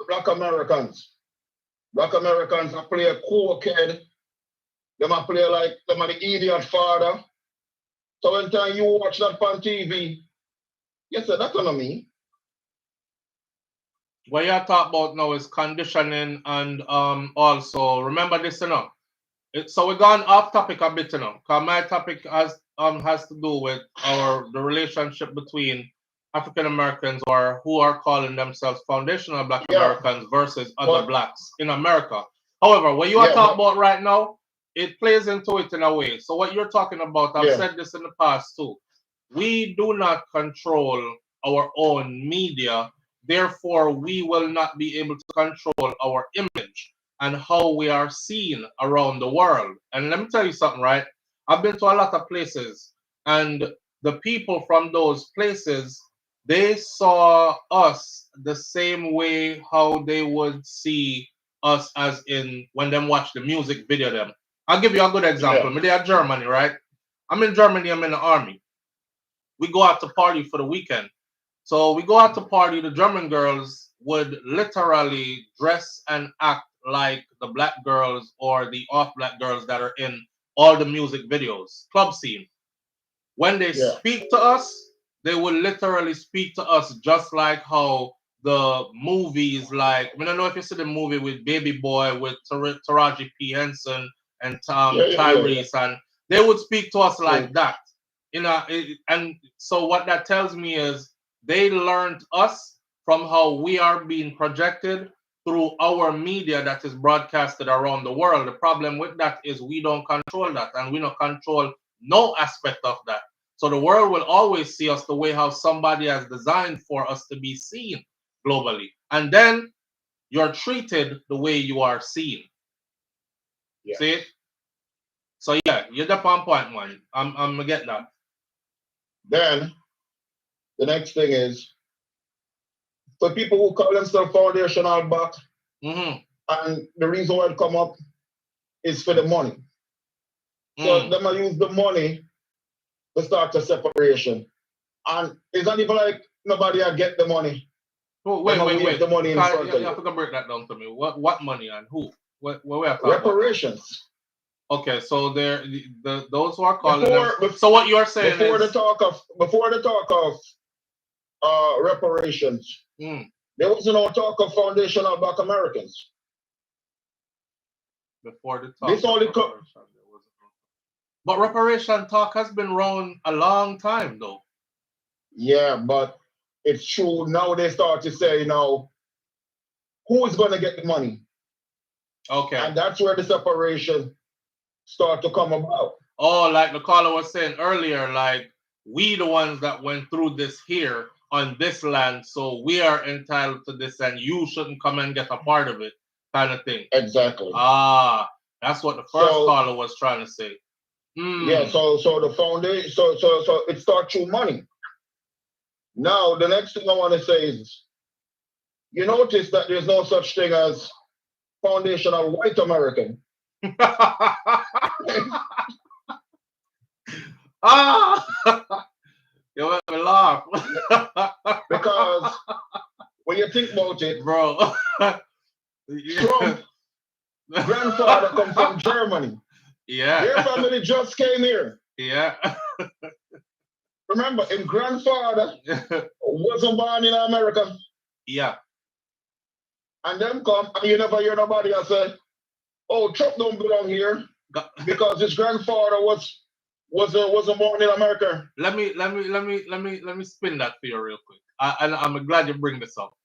Black Americans. Black Americans are play a cool kid. They might play like them are the idiot father. So when time you watch that on TV, you say that's not me.
What you're talking about now is conditioning and also remember this, you know. So we're going off topic a bit, you know, because my topic has to do with the relationship between African Americans or who are calling themselves foundational Black Americans versus other blacks in America. However, what you are talking about right now, it plays into it in a way. So what you're talking about, I've said this in the past too. We do not control our own media. Therefore, we will not be able to control our image and how we are seen around the world. And let me tell you something, right? I've been to a lot of places, and the people from those places, they saw us the same way how they would see us as in when them watch the music video them. I'll give you a good example. They are Germany, right? I'm in Germany, I'm in the army. We go out to party for the weekend. So we go out to party, the German girls would literally dress and act like the black girls or the off-black girls that are in all the music videos, club scene. When they speak to us, they will literally speak to us just like how the movies, like, I don't know if you see the movie with Baby Boy with Taraji P. Henson and Tyrese, and they would speak to us like that. And so what that tells me is they learned us from how we are being projected through our media that is broadcasted around the world. The problem with that is we don't control that, and we don't control no aspect of that. So the world will always see us the way how somebody has designed for us to be seen globally. And then you're treated the way you are seen. See it? So yeah, you're the on point, man. I'm gonna get that.
Then the next thing is for people who call themselves foundational back,
Mm-hmm.
and the reason why it come up is for the money. So them might use the money to start a separation. And it's not even like nobody will get the money.
Oh,
They
wait.
wave the money in front of
You have
you.
to break that down to me. What money and who? What we are talking
Reparations.
about? Okay, so those who are calling
Before,
so what you're saying
before
is
the talk of reparations, there was no talk of foundational black Americans.
before the talk
This
of
only
reparation, there wasn't no- But reparation talk has been around a long time though.
Yeah, but it's true. Now they start to say, who is going to get the money?
Okay.
And that's where the separation start to come about.
Oh, like the caller was saying earlier, like we the ones that went through this here on this land, so we are entitled to this and you shouldn't come and get a part of it, kind of thing.
Exactly.
Ah, that's what the first caller was trying to say.
Yeah, so the foundation, so it starts through money. Now, the next thing I want to say is, you notice that there's no such thing as foundational white American.
You make me laugh.
Because when you think about it,
bro,
Trump grandfather come from Germany.
Yeah.
Their family just came here.
Yeah.
Remember, his grandfather wasn't born in America.
Yeah.
And them come, and you never hear nobody else say, "Oh, Trump don't belong here because his grandfather wasn't born in America."
Let me spin that for you real quick. I'm glad you bring this up.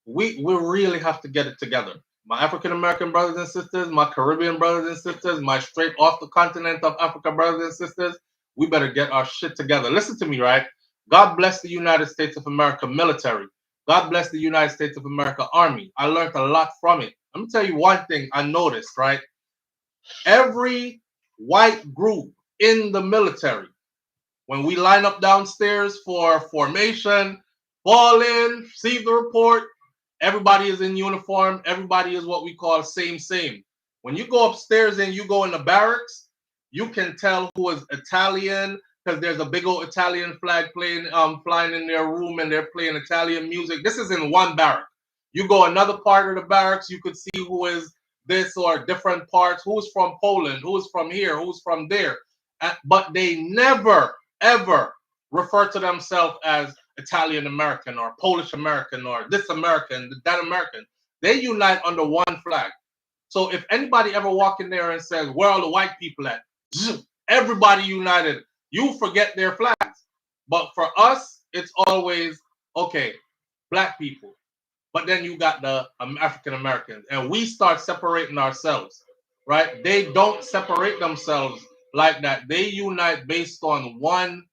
We really have to get it together. My African American brothers and sisters, my Caribbean brothers and sisters, my straight off the continent of Africa brothers and sisters, we better get our shit together. Listen to me, right? God bless the United States of America military. God bless the United States of America Army. I learned a lot from it. Let me tell you one thing I noticed, right? Every white group in the military, when we line up downstairs for formation, fall in, receive the report, everybody is in uniform. Everybody is what we call same. When you go upstairs and you go in the barracks, you can tell who is Italian because there's a big old Italian flag flying in their room and they're playing Italian music. This is in one barrack. You go another part of the barracks, you could see who is this or different parts, who's from Poland, who's from here, who's from there. But they never, ever refer to themselves as Italian American or Polish American or this American, that American. They unite under one flag. So if anybody ever walk in there and says, "Where are the white people at?" Everybody united. You forget their flags. But for us, it's always, okay, black people. But then you got the African Americans. And we start separating ourselves, right? They don't separate themselves like that. They unite based on one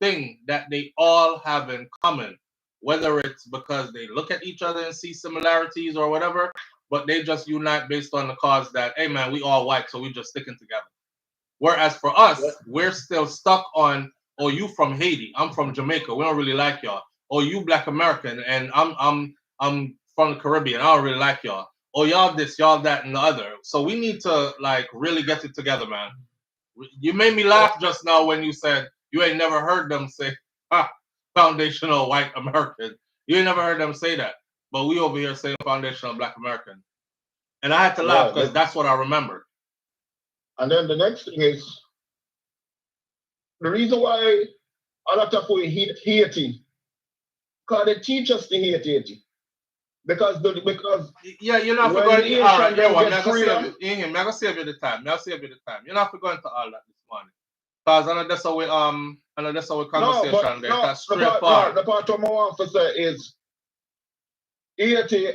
thing that they all have in common, whether it's because they look at each other and see similarities or whatever, but they just unite based on the cause that, hey man, we all white, so we just sticking together. Whereas for us, we're still stuck on, oh, you from Haiti, I'm from Jamaica, we don't really like y'all. Oh, you Black American, and I'm from the Caribbean, I don't really like y'all. Oh, y'all this, y'all that, and the other. So we need to like really get it together, man. You made me laugh just now when you said you ain't never heard them say, foundational white American. You ain't never heard them say that. But we over here saying foundational black American. And I had to laugh because that's what I remember.
And then the next thing is, the reason why a lot of we hate Haiti, because they teach us to hate Haiti. Because
yeah, you're not going to all right, yeah, well, I'm gonna save you the time. You're not going to all that this morning. Because I know that's how we conversation there. That's straightforward.
The part of my want to say is Haiti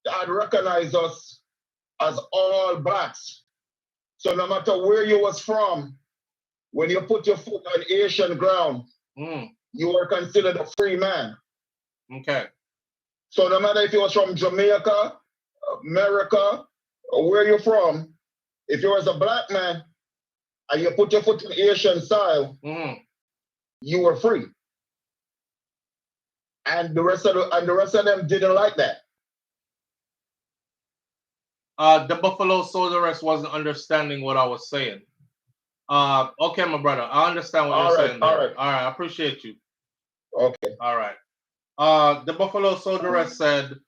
had recognized us as all blacks. So no matter where you was from, when you put your foot on Asian ground, you were considered a free man.
Okay.
So no matter if you was from Jamaica, America, or where you're from, if you was a black man and you put your foot in Asian soil, you were free. and the rest of them didn't like that.
The Buffalo Soldiers wasn't understanding what I was saying. Okay, my brother, I understand what you're saying.
All right.
I appreciate you.
Okay.
All right. The Buffalo Soldiers said,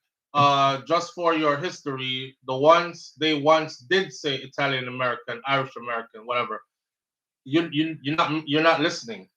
just for your history, they once did say Italian American, Irish American, whatever. You're not listening.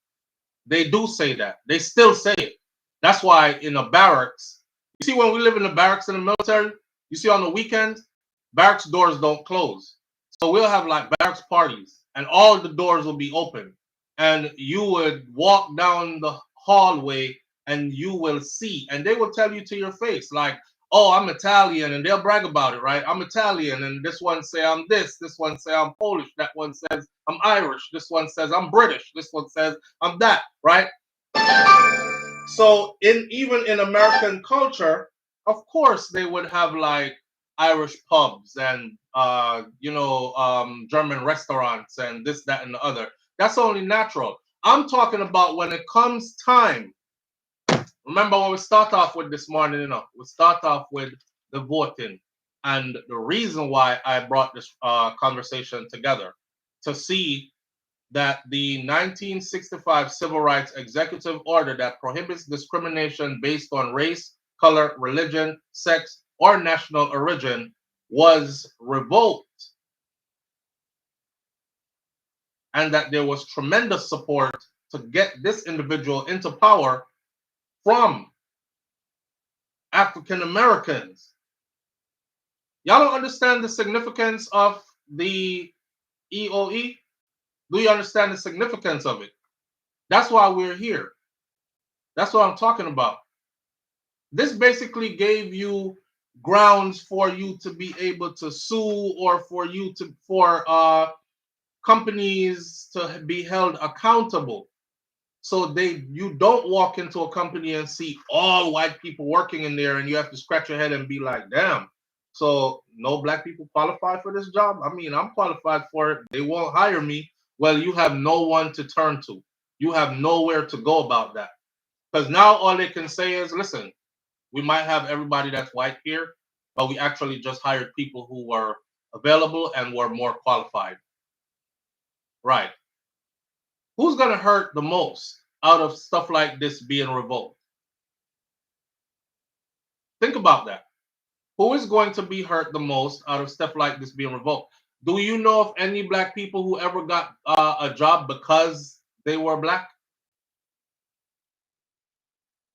They do say that. They still say it. That's why in the barracks, you see when we live in the barracks in the military, you see on the weekends, barracks doors don't close. So we'll have like barracks parties and all the doors will be open. And you would walk down the hallway and you will see, and they will tell you to your face, like, oh, I'm Italian, and they'll brag about it, right? I'm Italian, and this one say I'm this one say I'm Polish, that one says I'm Irish, this one says I'm British, this one says I'm that, right? So even in American culture, of course they would have like Irish pubs and German restaurants and this, that, and the other. That's only natural. I'm talking about when it comes time. Remember what we start off with this morning, we start off with the voting. And the reason why I brought this conversation together, to see that the 1965 Civil Rights Executive Order that prohibits discrimination based on race, color, religion, sex, or national origin was revoked. And that there was tremendous support to get this individual into power from African Americans. Y'all don't understand the significance of the EOE? Do you understand the significance of it? That's why we're here. That's what I'm talking about. This basically gave you grounds for you to be able to sue, or for companies to be held accountable. So you don't walk into a company and see all white people working in there and you have to scratch your head and be like, damn, so no black people qualify for this job? I mean, I'm qualified for it. They won't hire me. Well, you have no one to turn to. You have nowhere to go about that. Because now all they can say is, listen, we might have everybody that's white here, but we actually just hired people who were available and were more qualified. Right. Who's going to hurt the most out of stuff like this being revoked? Think about that. Who is going to be hurt the most out of stuff like this being revoked? Do you know of any black people who ever got a job because they were black?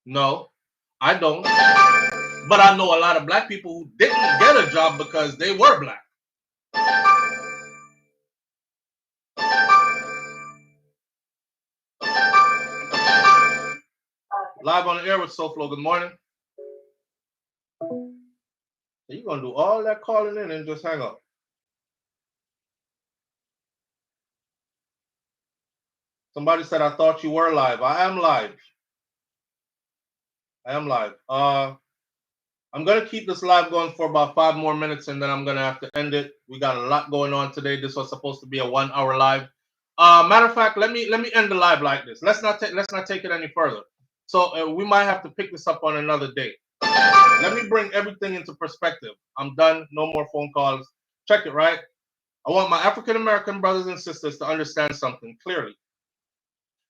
No, I don't. But I know a lot of black people who didn't get a job because they were black. Live on the air with SouFLo. Good morning. You're going to do all that calling in and just hang up. Somebody said, I thought you were live. I am live. I'm going to keep this live going for about 5 more minutes, and then I'm going to have to end it. We got a lot going on today. This was supposed to be a 1-hour live. Matter of fact, let me end the live like this. Let's not take it any further. So we might have to pick this up on another day. Let me bring everything into perspective. I'm done. No more phone calls. Check it, right? I want my African American brothers and sisters to understand something clearly.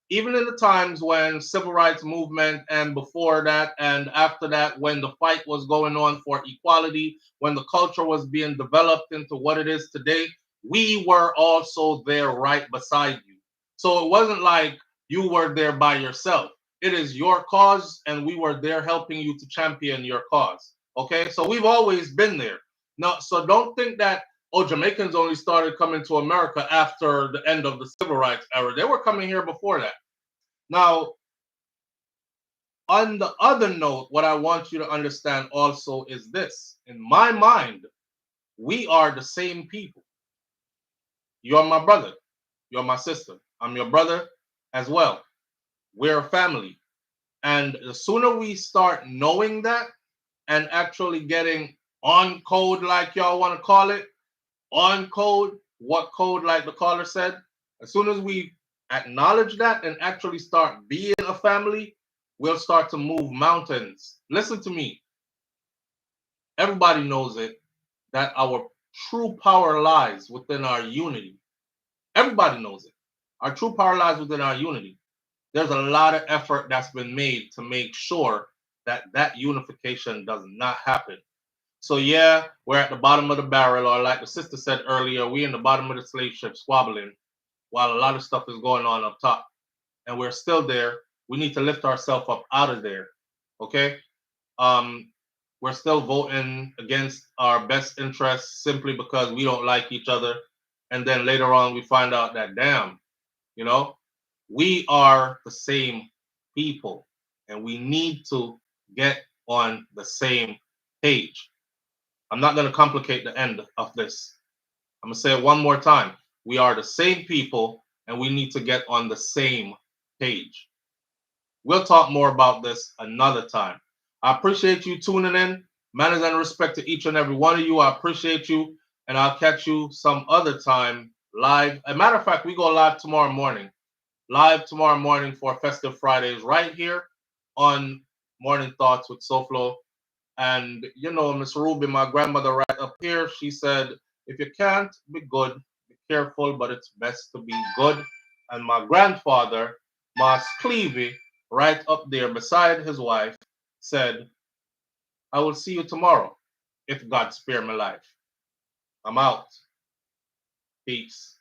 Even in the times when civil rights movement, and before that and after that, when the fight was going on for equality, when the culture was being developed into what it is today, we were also there right beside you. So it wasn't like you were there by yourself. It is your cause, and we were there helping you to champion your cause. Okay, so we've always been there. No, so don't think that, oh, Jamaicans only started coming to America after the end of the civil rights era. They were coming here before that. Now, on the other note, what I want you to understand also is this. In my mind, we are the same people. You're my brother. You're my sister. I'm your brother as well. We're a family. And the sooner we start knowing that and actually getting on code, like y'all want to call it, on code, what code, like the caller said, as soon as we acknowledge that and actually start being a family, we'll start to move mountains. Listen to me. Everybody knows it, that our true power lies within our unity. Everybody knows it. Our true power lies within our unity. There's a lot of effort that's been made to make sure that that unification does not happen. So yeah, we're at the bottom of the barrel, or like the sister said earlier, we in the bottom of the slave ship squabbling while a lot of stuff is going on up top. And we're still there. We need to lift ourselves up out of there. Okay? Um, we're still voting against our best interests simply because we don't like each other. And then later on we find out that damn, you know, we are the same people and we need to get on the same page. I'm not going to complicate the end of this. I'm going to say it one more time. We are the same people and we need to get on the same page. We'll talk more about this another time. I appreciate you tuning in. Manners and respect to each and every one of you. I appreciate you, and I'll catch you some other time live. As a matter of fact, we go live tomorrow morning. Live tomorrow morning for Festive Fridays right here on Morning Thoughts with SouFLo. And you know, Miss Ruby, my grandmother right up here, she said, if you can't be good, be careful, but it's best to be good. And my grandfather, Mas Clevey, right up there beside his wife, said, I will see you tomorrow if God spare my life. I'm out. Peace.